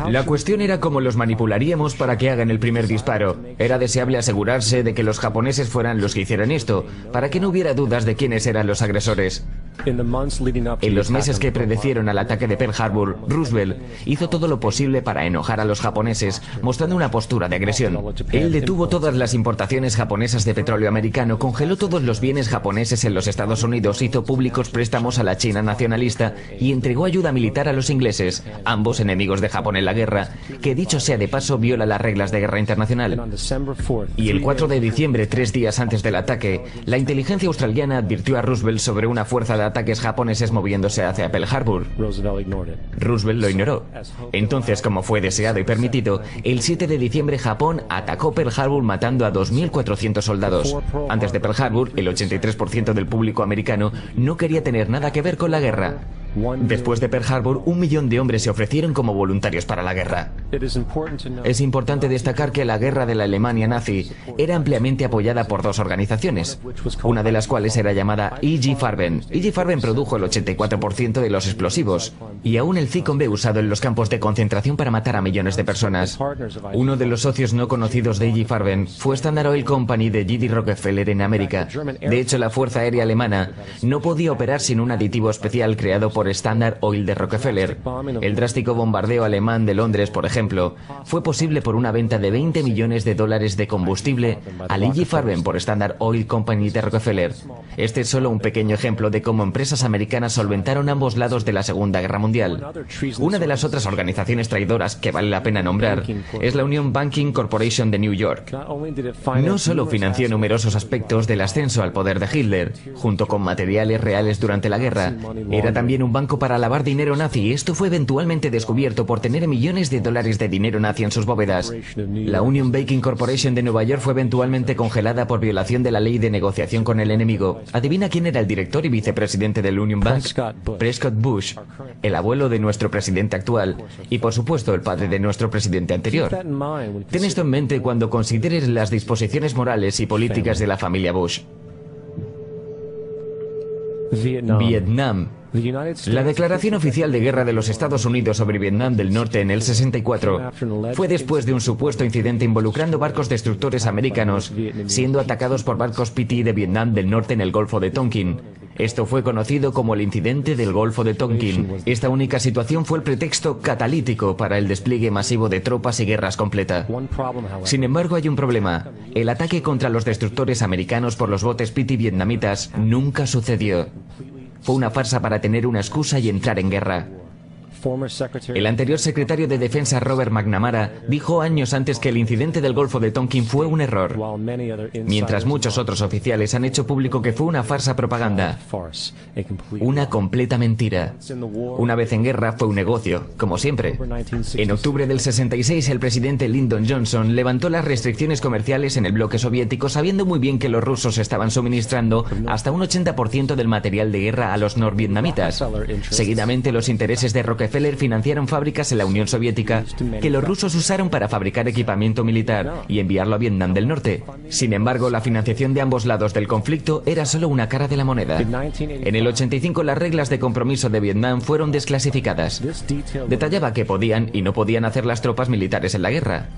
[SPEAKER 1] La cuestión era cómo los manipularíamos para que hagan el primer disparo. Era deseable asegurarse de que los japoneses fueran los que hicieran esto, para que no hubiera dudas de quiénes eran los agresores. En los meses que predecieron al ataque de Pearl Harbor, Roosevelt hizo todo lo posible para enojar a los japoneses, mostrando una postura de agresión. Él detuvo todas las importaciones japonesas de petróleo americano, congeló todos los bienes japoneses en los Estados Unidos, hizo públicos préstamos a la China nacionalista y entregó ayuda militar a los ingleses, ambos enemigos de Japón en la guerra, que dicho sea de paso viola las reglas de guerra internacional. Y el 4 de diciembre, 3 días antes del ataque, la inteligencia australiana advirtió a Roosevelt sobre una fuerza de ataques japoneses moviéndose hacia Pearl Harbor. Roosevelt lo ignoró. Entonces, como fue deseado y permitido, el 7 de diciembre Japón atacó Pearl Harbor matando a 2.400 soldados. Antes de Pearl Harbor, el 83% del público americano no quería tener nada que ver con la guerra. Después de Pearl Harbor, 1 millón de hombres se ofrecieron como voluntarios para la guerra. Es importante destacar que la guerra de la Alemania nazi era ampliamente apoyada por dos organizaciones, una de las cuales era llamada E.G. Farben. E.G. Farben produjo el 84% de los explosivos y aún el Zyklon B usado en los campos de concentración para matar a millones de personas. Uno de los socios no conocidos de E.G. Farben fue Standard Oil Company de J.D. Rockefeller en América. De hecho, la Fuerza Aérea Alemana no podía operar sin un aditivo especial creado por Standard Oil de Rockefeller. El drástico bombardeo alemán de Londres, por ejemplo, fue posible por una venta de $20 millones de combustible a E.G. Farben por Standard Oil Company de Rockefeller. Este es solo un pequeño ejemplo de cómo empresas americanas solventaron ambos lados de la Segunda Guerra Mundial. Una de las otras organizaciones traidoras que vale la pena nombrar es la Union Banking Corporation de New York. No solo financió numerosos aspectos del ascenso al poder de Hitler, junto con materiales reales durante la guerra, era también un banco para lavar dinero nazi y esto fue eventualmente descubierto por tener millones de dólares de dinero nazi en sus bóvedas. La Union Banking Corporation de Nueva York fue eventualmente congelada por violación de la ley de negociación con el enemigo. ¿Adivina quién era el director y vicepresidente del Union Bank? Prescott Bush, el abuelo de nuestro presidente actual y por supuesto el padre de nuestro presidente anterior. Ten esto en mente cuando consideres las disposiciones morales y políticas de la familia Bush. Vietnam. La declaración oficial de guerra de los Estados Unidos sobre Vietnam del Norte en el 64 fue después de un supuesto incidente involucrando barcos destructores americanos siendo atacados por barcos PT de Vietnam del Norte en el Golfo de Tonkin. Esto fue conocido como el incidente del Golfo de Tonkin. Esta única situación fue el pretexto catalítico para el despliegue masivo de tropas y guerras completa. Sin embargo, hay un problema. El ataque contra los destructores americanos por los botes PT vietnamitas nunca sucedió. Fue una farsa para tener una excusa y entrar en guerra. El anterior secretario de Defensa Robert McNamara dijo años antes que el incidente del Golfo de Tonkin fue un error, mientras muchos otros oficiales han hecho público que fue una farsa propaganda, una completa mentira. Una vez en guerra fue un negocio, como siempre. En octubre del 66 el presidente Lyndon Johnson levantó las restricciones comerciales en el bloque soviético sabiendo muy bien que los rusos estaban suministrando hasta un 80% del material de guerra a los norvietnamitas. Seguidamente los intereses de Rockefeller financiaron fábricas en la Unión Soviética que los rusos usaron para fabricar equipamiento militar y enviarlo a Vietnam del Norte. Sin embargo, la financiación de ambos lados del conflicto era solo una cara de la moneda. En el 85 las reglas de compromiso de Vietnam fueron desclasificadas. Detallaba qué podían y no podían hacer las tropas militares en la guerra.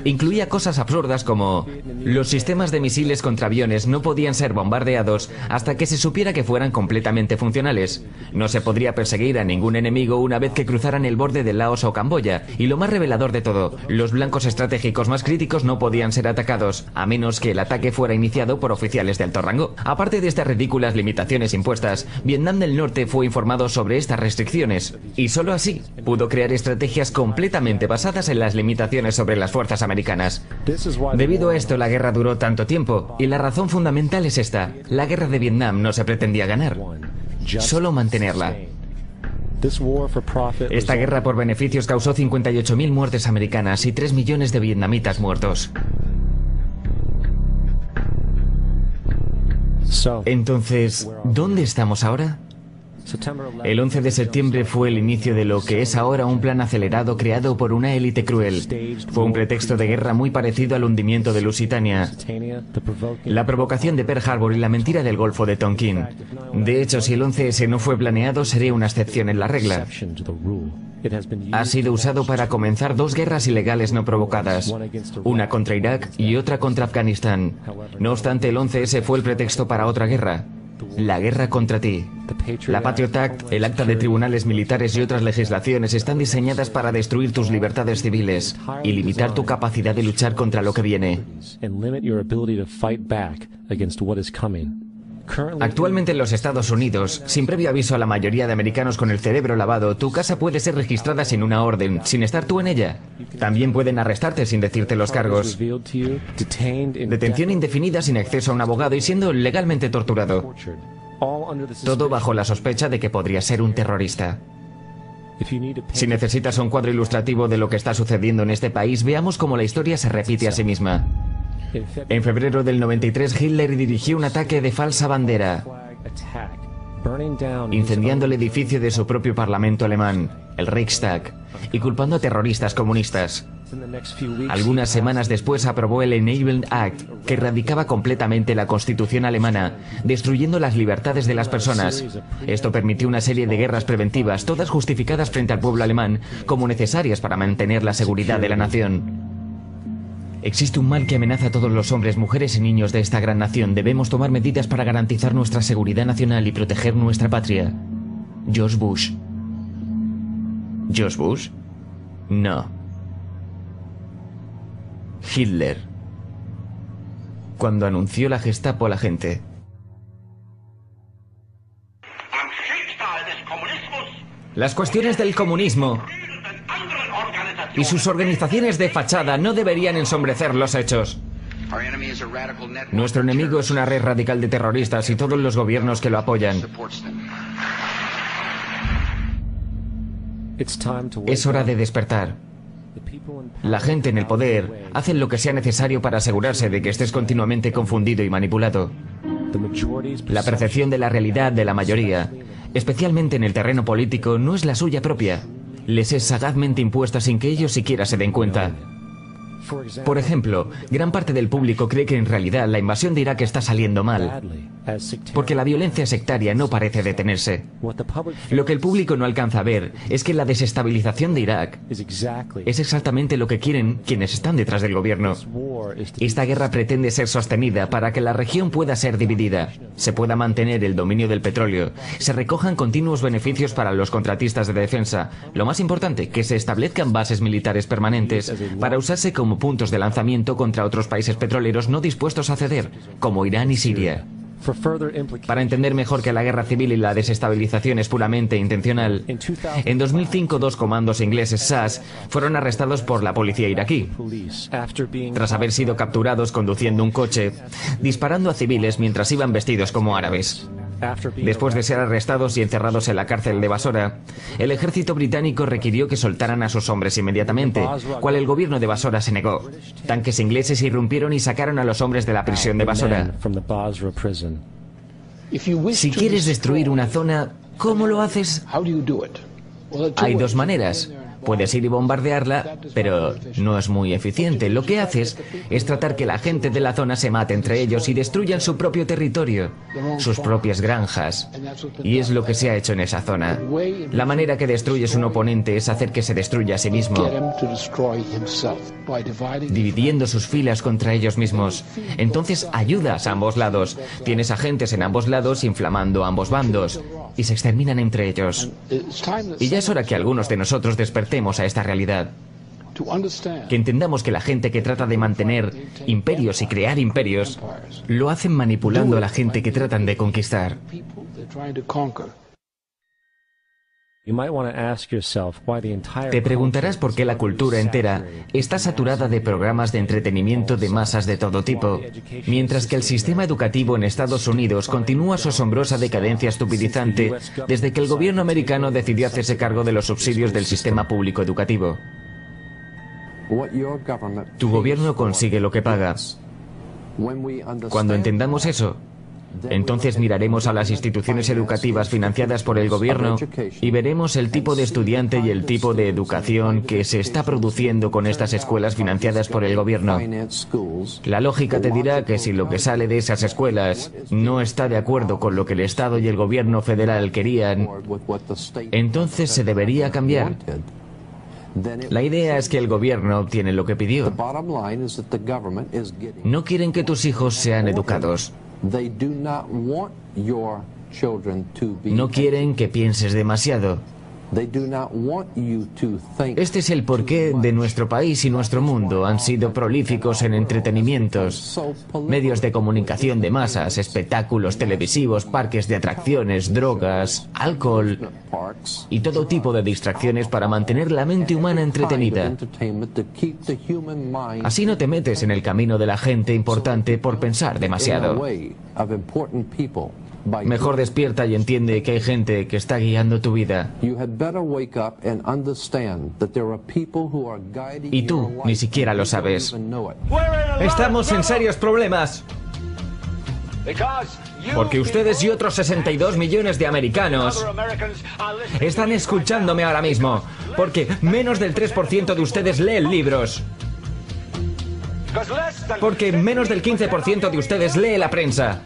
[SPEAKER 1] Incluía cosas absurdas como los sistemas de misiles contra aviones no podían ser bombardeados hasta que se supiera que fueran completamente funcionales. No se podría perseguir a ningún enemigo una vez que cruzaran el borde de Laos o Camboya, y lo más revelador de todo, los blancos estratégicos más críticos no podían ser atacados, a menos que el ataque fuera iniciado por oficiales de alto rango. Aparte de estas ridículas limitaciones impuestas, Vietnam del Norte fue informado sobre estas restricciones, y solo así pudo crear estrategias completamente basadas en las limitaciones sobre las fuerzas americanas. Debido a esto, la guerra duró tanto tiempo, y la razón fundamental es esta: la guerra de Vietnam no se pretendía ganar, solo mantenerla. Esta guerra por beneficios causó 58.000 muertes americanas y 3 millones de vietnamitas muertos. Entonces, ¿dónde estamos ahora? El 11 de septiembre fue el inicio de lo que es ahora un plan acelerado creado por una élite cruel. Fue un pretexto de guerra muy parecido al hundimiento de Lusitania, la provocación de Pearl Harbor y la mentira del Golfo de Tonkin. De hecho, si el 11S no fue planeado, sería una excepción en la regla. Ha sido usado para comenzar dos guerras ilegales no provocadas, una contra Irak y otra contra Afganistán. No obstante, el 11S fue el pretexto para otra guerra. La guerra contra ti. La Patriot Act, el Acta de Tribunales Militares y otras legislaciones están diseñadas para destruir tus libertades civiles y limitar tu capacidad de luchar contra lo que viene. Actualmente en los Estados Unidos, sin previo aviso a la mayoría de americanos con el cerebro lavado, tu casa puede ser registrada sin una orden, sin estar tú en ella. También pueden arrestarte sin decirte los cargos. Detención indefinida sin acceso a un abogado y siendo legalmente torturado. Todo bajo la sospecha de que podría ser un terrorista. Si necesitas un cuadro ilustrativo de lo que está sucediendo en este país, veamos cómo la historia se repite a sí misma. En febrero del 93, Hitler dirigió un ataque de falsa bandera, incendiando el edificio de su propio parlamento alemán, el Reichstag, y culpando a terroristas comunistas. Algunas semanas después aprobó el Enabling Act, que erradicaba completamente la Constitución alemana, destruyendo las libertades de las personas. Esto permitió una serie de guerras preventivas, todas justificadas frente al pueblo alemán, como necesarias para mantener la seguridad de la nación. Existe un mal que amenaza a todos los hombres, mujeres y niños de esta gran nación. Debemos tomar medidas para garantizar nuestra seguridad nacional y proteger nuestra patria. George Bush. ¿George Bush? No. Hitler. Cuando anunció la Gestapo a la gente. Las cuestiones del comunismo y sus organizaciones de fachada no deberían ensombrecer los hechos. Nuestro enemigo es una red radical de terroristas y todos los gobiernos que lo apoyan. Es hora de despertar. La gente en el poder hace lo que sea necesario para asegurarse de que estés continuamente confundido y manipulado. La percepción de la realidad de la mayoría, especialmente en el terreno político, no es la suya propia. Les es sagazmente impuesta sin que ellos siquiera se den cuenta. Por ejemplo, gran parte del público cree que en realidad la invasión de Irak está saliendo mal, porque la violencia sectaria no parece detenerse. Lo que el público no alcanza a ver es que la desestabilización de Irak es exactamente lo que quieren quienes están detrás del gobierno. Esta guerra pretende ser sostenida para que la región pueda ser dividida, se pueda mantener el dominio del petróleo, se recojan continuos beneficios para los contratistas de defensa, lo más importante, que se establezcan bases militares permanentes para usarse como puntos de lanzamiento contra otros países petroleros no dispuestos a ceder, como Irán y Siria. Para entender mejor que la guerra civil y la desestabilización es puramente intencional, en 2005 dos comandos ingleses SAS fueron arrestados por la policía iraquí, tras haber sido capturados conduciendo un coche, disparando a civiles mientras iban vestidos como árabes. Después de ser arrestados y encerrados en la cárcel de Basora, el ejército británico requirió que soltaran a sus hombres inmediatamente, cual el gobierno de Basora se negó. Tanques ingleses irrumpieron y sacaron a los hombres de la prisión de Basora. Si quieres destruir una zona, ¿cómo lo haces? Hay dos maneras. Puedes ir y bombardearla, pero no es muy eficiente. Lo que haces es tratar que la gente de la zona se mate entre ellos y destruyan su propio territorio, sus propias granjas. Y es lo que se ha hecho en esa zona. La manera que destruyes un oponente es hacer que se destruya a sí mismo, dividiendo sus filas contra ellos mismos. Entonces ayudas a ambos lados. Tienes agentes en ambos lados inflamando a ambos bandos y se exterminan entre ellos. Y ya es hora que algunos de nosotros despertemos a esta realidad. Que entendamos que la gente que trata de mantener imperios y crear imperios, lo hacen manipulando a la gente que tratan de conquistar. Te preguntarás por qué la cultura entera está saturada de programas de entretenimiento de masas de todo tipo, mientras que el sistema educativo en Estados Unidos continúa su asombrosa decadencia estupidizante desde que el gobierno americano decidió hacerse cargo de los subsidios del sistema público educativo. Tu gobierno consigue lo que paga. Cuando entendamos eso, entonces miraremos a las instituciones educativas financiadas por el gobierno y veremos el tipo de estudiante y el tipo de educación que se está produciendo con estas escuelas financiadas por el gobierno. La lógica te dirá que si lo que sale de esas escuelas no está de acuerdo con lo que el Estado y el gobierno federal querían, entonces se debería cambiar. La idea es que el gobierno obtiene lo que pidió. No quieren que tus hijos sean educados. No quieren que pienses demasiado. Este es el porqué de nuestro país y nuestro mundo. Han sido prolíficos en entretenimientos, medios de comunicación de masas, espectáculos televisivos, parques de atracciones, drogas, alcohol y todo tipo de distracciones para mantener la mente humana entretenida. Así no te metes en el camino de la gente importante por pensar demasiado. Mejor despierta y entiende que hay gente que está guiando tu vida. Y tú ni siquiera lo sabes. Estamos en serios problemas. Porque ustedes y otros 62 millones de americanos están escuchándome ahora mismo. Porque menos del 3% de ustedes leen libros. Porque menos del 15% de ustedes lee la prensa.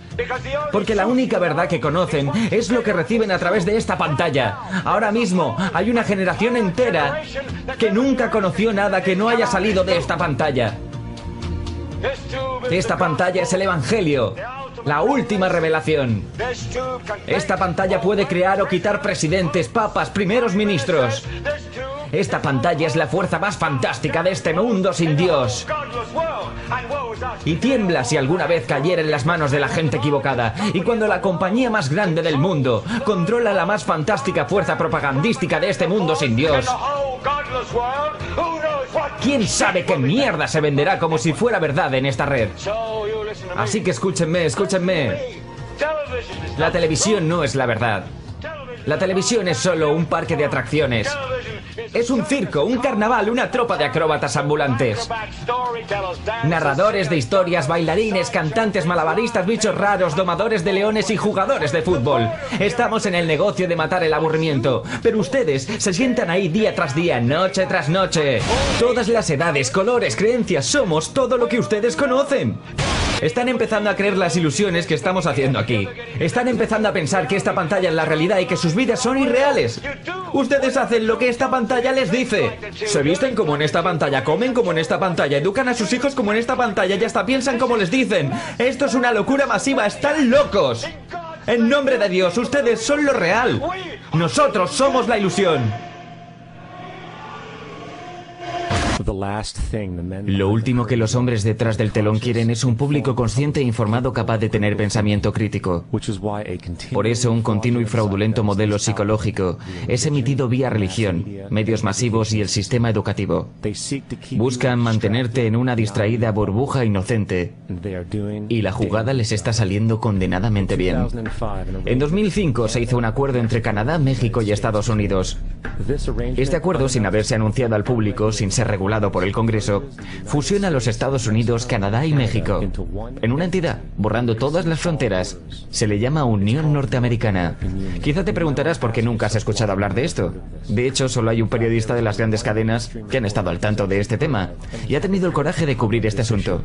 [SPEAKER 1] Porque la única verdad que conocen es lo que reciben a través de esta pantalla. Ahora mismo hay una generación entera que nunca conoció nada que no haya salido de esta pantalla. Esta pantalla es el Evangelio, la última revelación. Esta pantalla puede crear o quitar presidentes, papas, primeros ministros. Esta pantalla es la fuerza más fantástica de este mundo sin Dios. Y tiembla si alguna vez cayera en las manos de la gente equivocada. Y cuando la compañía más grande del mundo controla la más fantástica fuerza propagandística de este mundo sin Dios, ¿quién sabe qué mierda se venderá como si fuera verdad en esta red? Así que escúchenme, escúchenme. La televisión no es la verdad. La televisión es solo un parque de atracciones. Es un circo, un carnaval, una tropa de acróbatas ambulantes. Narradores de historias, bailarines, cantantes, malabaristas, bichos raros, domadores de leones y jugadores de fútbol. Estamos en el negocio de matar el aburrimiento. Pero ustedes se sientan ahí día tras día, noche tras noche. Todas las edades, colores, creencias, somos todo lo que ustedes conocen. Están empezando a creer las ilusiones que estamos haciendo aquí. Están empezando a pensar que esta pantalla es la realidad y que sus vidas son irreales. Ustedes hacen lo que esta pantalla les dice. Se visten como en esta pantalla, comen como en esta pantalla, educan a sus hijos como en esta pantalla y hasta piensan como les dicen. Esto es una locura masiva, están locos. En nombre de Dios, ustedes son lo real. Nosotros somos la ilusión. Lo último que los hombres detrás del telón quieren es un público consciente e informado capaz de tener pensamiento crítico. Por eso un continuo y fraudulento modelo psicológico es emitido vía religión, medios masivos y el sistema educativo. Buscan mantenerte en una distraída burbuja inocente y la jugada les está saliendo condenadamente bien. En 2005 se hizo un acuerdo entre Canadá, México y Estados Unidos. Este acuerdo, sin haberse anunciado al público, sin ser regulado por el Congreso, fusiona los Estados Unidos, Canadá y México en una entidad, borrando todas las fronteras. Se le llama Unión Norteamericana. Quizá te preguntarás por qué nunca has escuchado hablar de esto. De hecho, solo hay un periodista de las grandes cadenas que han estado al tanto de este tema y ha tenido el coraje de cubrir este asunto.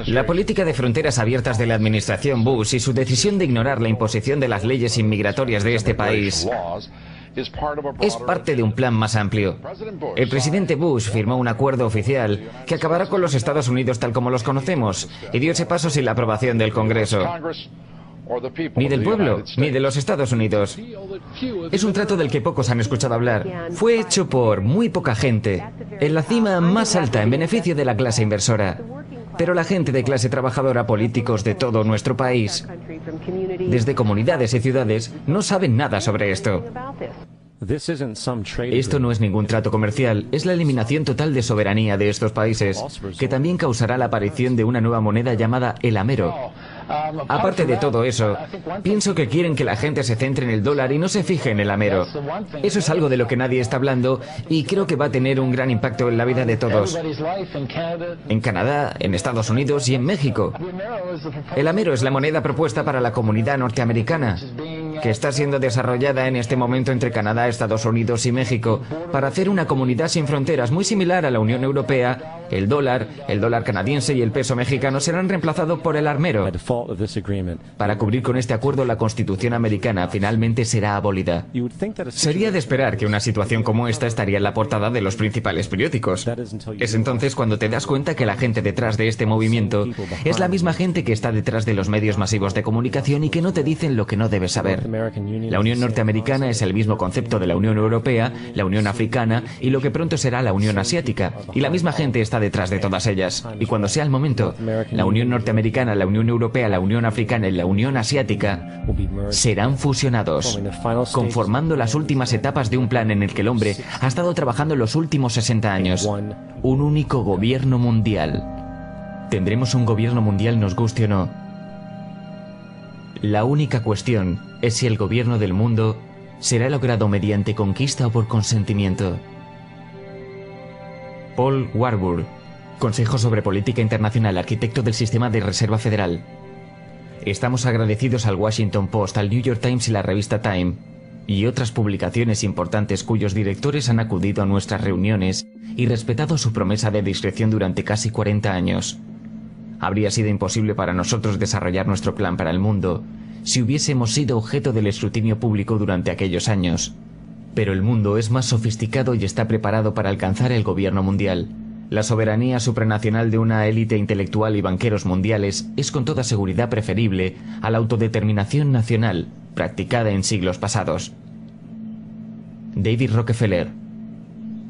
[SPEAKER 1] La política de fronteras abiertas de la administración Bush y su decisión de ignorar la imposición de las leyes inmigratorias de este país es parte de un plan más amplio. El presidente Bush firmó un acuerdo oficial que acabará con los Estados Unidos tal como los conocemos y dio ese paso sin la aprobación del Congreso. Ni del pueblo, ni de los Estados Unidos. Es un trato del que pocos han escuchado hablar. Fue hecho por muy poca gente, en la cima más alta, en beneficio de la clase inversora. Pero la gente de clase trabajadora, políticos de todo nuestro país, desde comunidades y ciudades, no saben nada sobre esto. Esto no es ningún trato comercial, es la eliminación total de soberanía de estos países, que también causará la aparición de una nueva moneda llamada el amero. Aparte de todo eso, pienso que quieren que la gente se centre en el dólar y no se fije en el amero. Eso es algo de lo que nadie está hablando y creo que va a tener un gran impacto en la vida de todos. En Canadá, en Estados Unidos y en México. El amero es la moneda propuesta para la comunidad norteamericana que está siendo desarrollada en este momento entre Canadá, Estados Unidos y México para hacer una comunidad sin fronteras muy similar a la Unión Europea, el dólar canadiense y el peso mexicano serán reemplazados por el armero. Para cubrir con este acuerdo, la Constitución americana finalmente será abolida. Sería de esperar que una situación como esta estaría en la portada de los principales periódicos. Es entonces cuando te das cuenta que la gente detrás de este movimiento es la misma gente que está detrás de los medios masivos de comunicación y que no te dicen lo que no debes saber. La Unión Norteamericana es el mismo concepto de la Unión Europea, la Unión Africana y lo que pronto será la Unión Asiática. Y la misma gente está detrás de todas ellas. Y cuando sea el momento, la Unión Norteamericana, la Unión Europea, la Unión Africana y la Unión Asiática serán fusionados, conformando las últimas etapas de un plan en el que el hombre ha estado trabajando los últimos 60 años. Un único gobierno mundial. Tendremos un gobierno mundial, nos guste o no. La única cuestión es si el gobierno del mundo será logrado mediante conquista o por consentimiento. Paul Warburg, Consejo sobre Política Internacional, arquitecto del Sistema de Reserva Federal. Estamos agradecidos al Washington Post, al New York Times y la revista Time, y otras publicaciones importantes cuyos directores han acudido a nuestras reuniones y respetado su promesa de discreción durante casi 40 años. Habría sido imposible para nosotros desarrollar nuestro plan para el mundo si hubiésemos sido objeto del escrutinio público durante aquellos años. Pero el mundo es más sofisticado y está preparado para alcanzar el gobierno mundial. La soberanía supranacional de una élite intelectual y banqueros mundiales es con toda seguridad preferible a la autodeterminación nacional practicada en siglos pasados. David Rockefeller,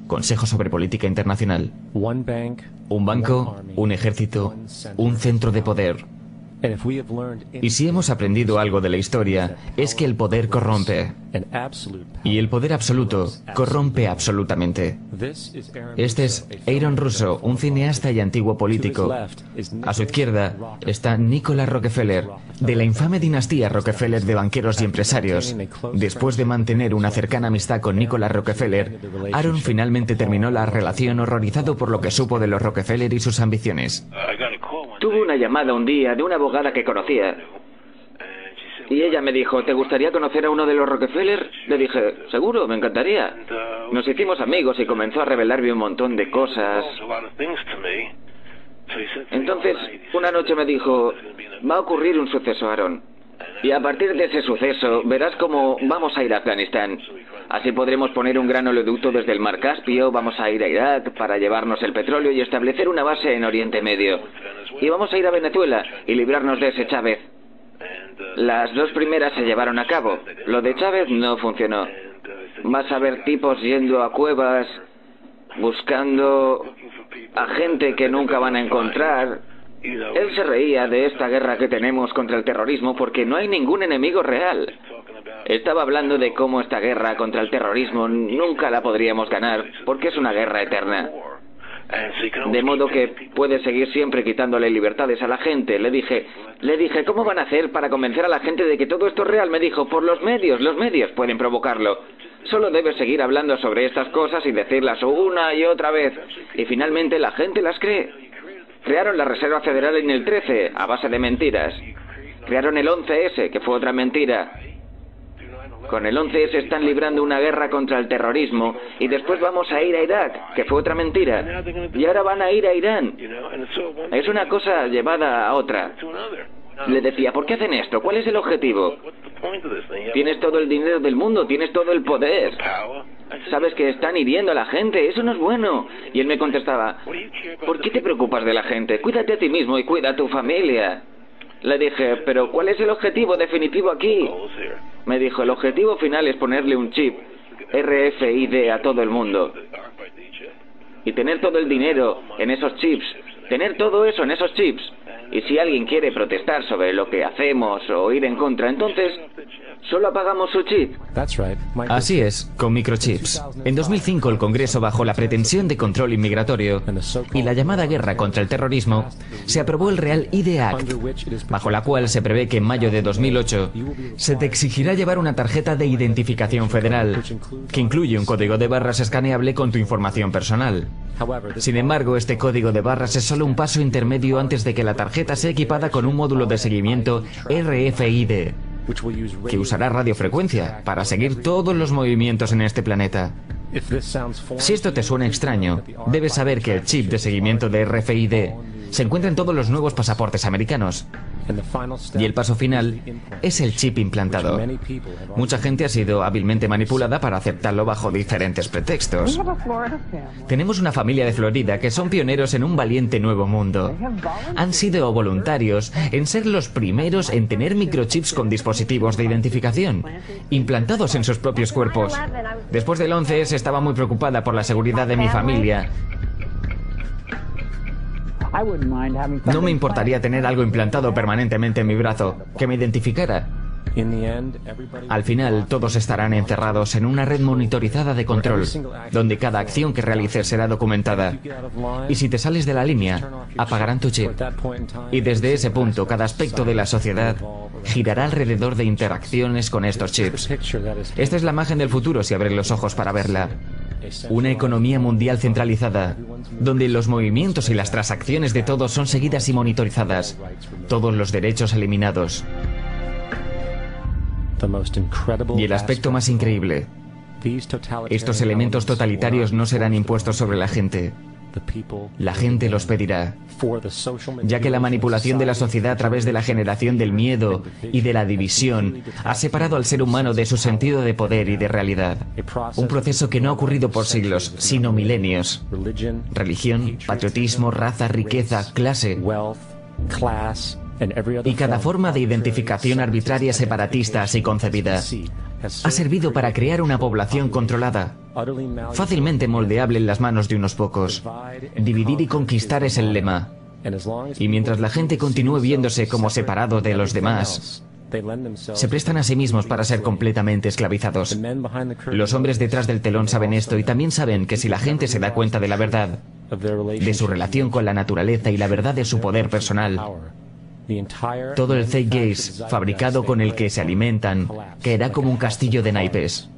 [SPEAKER 1] Consejo sobre Política Internacional. Un banco, un ejército, un centro de poder. Y si hemos aprendido algo de la historia, es que el poder corrompe. Y el poder absoluto corrompe absolutamente. Este es Aaron Russo, un cineasta y antiguo político. A su izquierda está Nicholas Rockefeller, de la infame dinastía Rockefeller de banqueros y empresarios. Después de mantener una cercana amistad con Nicholas Rockefeller, Aaron finalmente terminó la relación horrorizado por lo que supo de los Rockefeller y sus ambiciones.
[SPEAKER 3] Tuve una llamada un día de una abogada que conocía. Y ella me dijo, ¿te gustaría conocer a uno de los Rockefeller? Le dije, seguro, me encantaría. Nos hicimos amigos y comenzó a revelarme un montón de cosas. Entonces, una noche me dijo, va a ocurrir un suceso, Aaron. Y a partir de ese suceso, verás cómo vamos a ir a Afganistán. Así podremos poner un gran oleoducto desde el mar Caspio, vamos a ir a Irak para llevarnos el petróleo y establecer una base en Oriente Medio. Y vamos a ir a Venezuela y librarnos de ese Chávez. Las dos primeras se llevaron a cabo. Lo de Chávez no funcionó. Vas a ver tipos yendo a cuevas, buscando a gente que nunca van a encontrar. Él se reía de esta guerra que tenemos contra el terrorismo porque no hay ningún enemigo real. Estaba hablando de cómo esta guerra contra el terrorismo nunca la podríamos ganar porque es una guerra eterna. De modo que puede seguir siempre quitándole libertades a la gente. Le dije, ¿cómo van a hacer para convencer a la gente de que todo esto es real? Me dijo, por los medios pueden provocarlo. Solo debes seguir hablando sobre estas cosas y decirlas una y otra vez. Y finalmente la gente las cree. Crearon la Reserva Federal en el 13, a base de mentiras. Crearon el 11S, que fue otra mentira. Con el 11S están librando una guerra contra el terrorismo y después vamos a ir a Irak, que fue otra mentira. Y ahora van a ir a Irán. Es una cosa llevada a otra. Le decía, ¿por qué hacen esto? ¿Cuál es el objetivo? Tienes todo el dinero del mundo, tienes todo el poder. Sabes que están hiriendo a la gente, eso no es bueno. Y él me contestaba, ¿por qué te preocupas de la gente? Cuídate a ti mismo y cuida a tu familia. Le dije, ¿pero cuál es el objetivo definitivo aquí? Me dijo, el objetivo final es ponerle un chip RFID a todo el mundo. Y tener todo el dinero en esos chips. Tener todo eso en esos chips. Y si alguien quiere protestar sobre lo que hacemos o ir en contra, entonces solo apagamos su chip.
[SPEAKER 1] Así es, con microchips. En 2005 el Congreso, bajo la pretensión de control inmigratorio y la llamada guerra contra el terrorismo, se aprobó el Real ID Act, bajo la cual se prevé que en mayo de 2008 se te exigirá llevar una tarjeta de identificación federal, que incluye un código de barras escaneable con tu información personal. Sin embargo, este código de barras es solo un paso intermedio antes de que la tarjeta sea equipada con un módulo de seguimiento RFID. que usará radiofrecuencia para seguir todos los movimientos en este planeta. Si esto te suena extraño, debes saber que el chip de seguimiento de RFID se encuentra en todos los nuevos pasaportes americanos. Y el paso final es el chip implantado. Mucha gente ha sido hábilmente manipulada para aceptarlo bajo diferentes pretextos. Tenemos una familia de Florida que son pioneros en un valiente nuevo mundo. Han sido voluntarios en ser los primeros en tener microchips con dispositivos de identificación, implantados en sus propios cuerpos. Después del 11S estaba muy preocupada por la seguridad de mi familia. No me importaría tener algo implantado permanentemente en mi brazo, que me identificara. Al final, todos estarán encerrados en una red monitorizada de control, donde cada acción que realices será documentada. Y si te sales de la línea, apagarán tu chip. Y desde ese punto, cada aspecto de la sociedad girará alrededor de interacciones con estos chips. Esta es la imagen del futuro si abres los ojos para verla. Una economía mundial centralizada, donde los movimientos y las transacciones de todos son seguidas y monitorizadas, todos los derechos eliminados. Y el aspecto más increíble, estos elementos totalitarios no serán impuestos sobre la gente los pedirá, ya que la manipulación de la sociedad a través de la generación del miedo y de la división ha separado al ser humano de su sentido de poder y de realidad. Un proceso que no ha ocurrido por siglos, sino milenios. Religión, patriotismo, raza, riqueza, clase y cada forma de identificación arbitraria, separatista así concebida ha servido para crear una población controlada, fácilmente moldeable en las manos de unos pocos. Dividir y conquistar es el lema. Y mientras la gente continúe viéndose como separado de los demás, se prestan a sí mismos para ser completamente esclavizados. Los hombres detrás del telón saben esto y también saben que si la gente se da cuenta de la verdad, de su relación con la naturaleza y la verdad de su poder personal, todo el zeitgeist fabricado con el que se alimentan caerá como un castillo de naipes.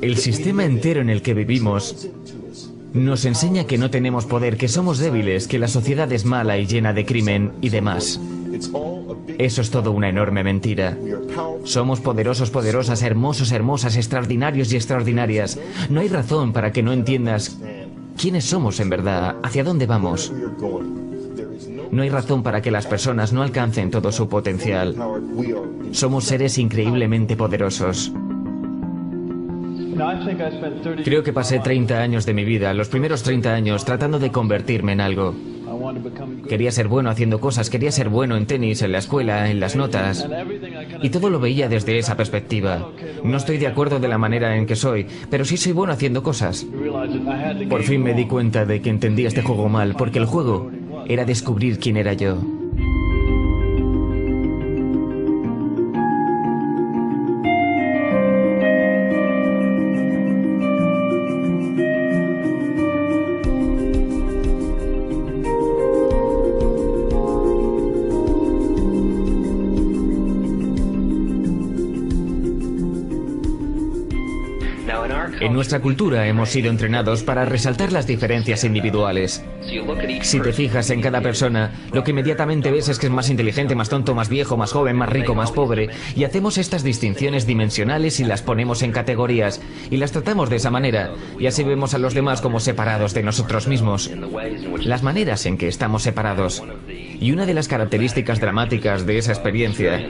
[SPEAKER 1] El sistema entero en el que vivimos nos enseña que no tenemos poder, que somos débiles, que la sociedad es mala y llena de crimen y demás. Eso es todo una enorme mentira. Somos poderosos, poderosas, hermosos, hermosas, extraordinarios y extraordinarias. No hay razón para que no entiendas quiénes somos en verdad, hacia dónde vamos. No hay razón para que las personas no alcancen todo su potencial. Somos seres increíblemente poderosos. Creo que pasé 30 años de mi vida, los primeros 30 años, tratando de convertirme en algo. Quería ser bueno haciendo cosas, quería ser bueno en tenis, en la escuela, en las notas. Y todo lo veía desde esa perspectiva. No estoy de acuerdo de la manera en que soy, pero sí soy bueno haciendo cosas. Por fin me di cuenta de que entendía este juego mal, porque el juego era descubrir quién era yo. En nuestra cultura hemos sido entrenados para resaltar las diferencias individuales. Si te fijas en cada persona, lo que inmediatamente ves es que es más inteligente, más tonto, más viejo, más joven, más rico, más pobre. Y hacemos estas distinciones dimensionales y las ponemos en categorías. Y las tratamos de esa manera. Y así vemos a los demás como separados de nosotros mismos. Las maneras en que estamos separados. Y una de las características dramáticas de esa experiencia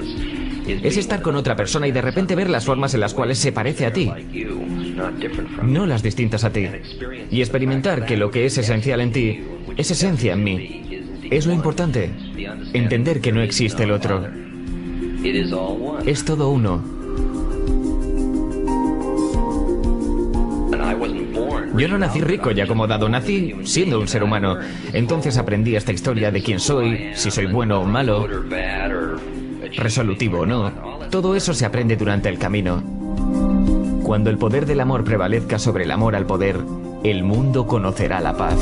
[SPEAKER 1] es estar con otra persona y de repente ver las formas en las cuales se parece a ti, no las distintas a ti, y experimentar que lo que es esencial en ti es esencia en mí. Es lo importante, entender que no existe el otro. Es todo uno. Yo no nací rico y acomodado, nací siendo un ser humano. Entonces aprendí esta historia de quién soy, si soy bueno o malo, resolutivo o no. Todo eso se aprende durante el camino. Cuando el poder del amor prevalezca sobre el amor al poder, el mundo conocerá la paz.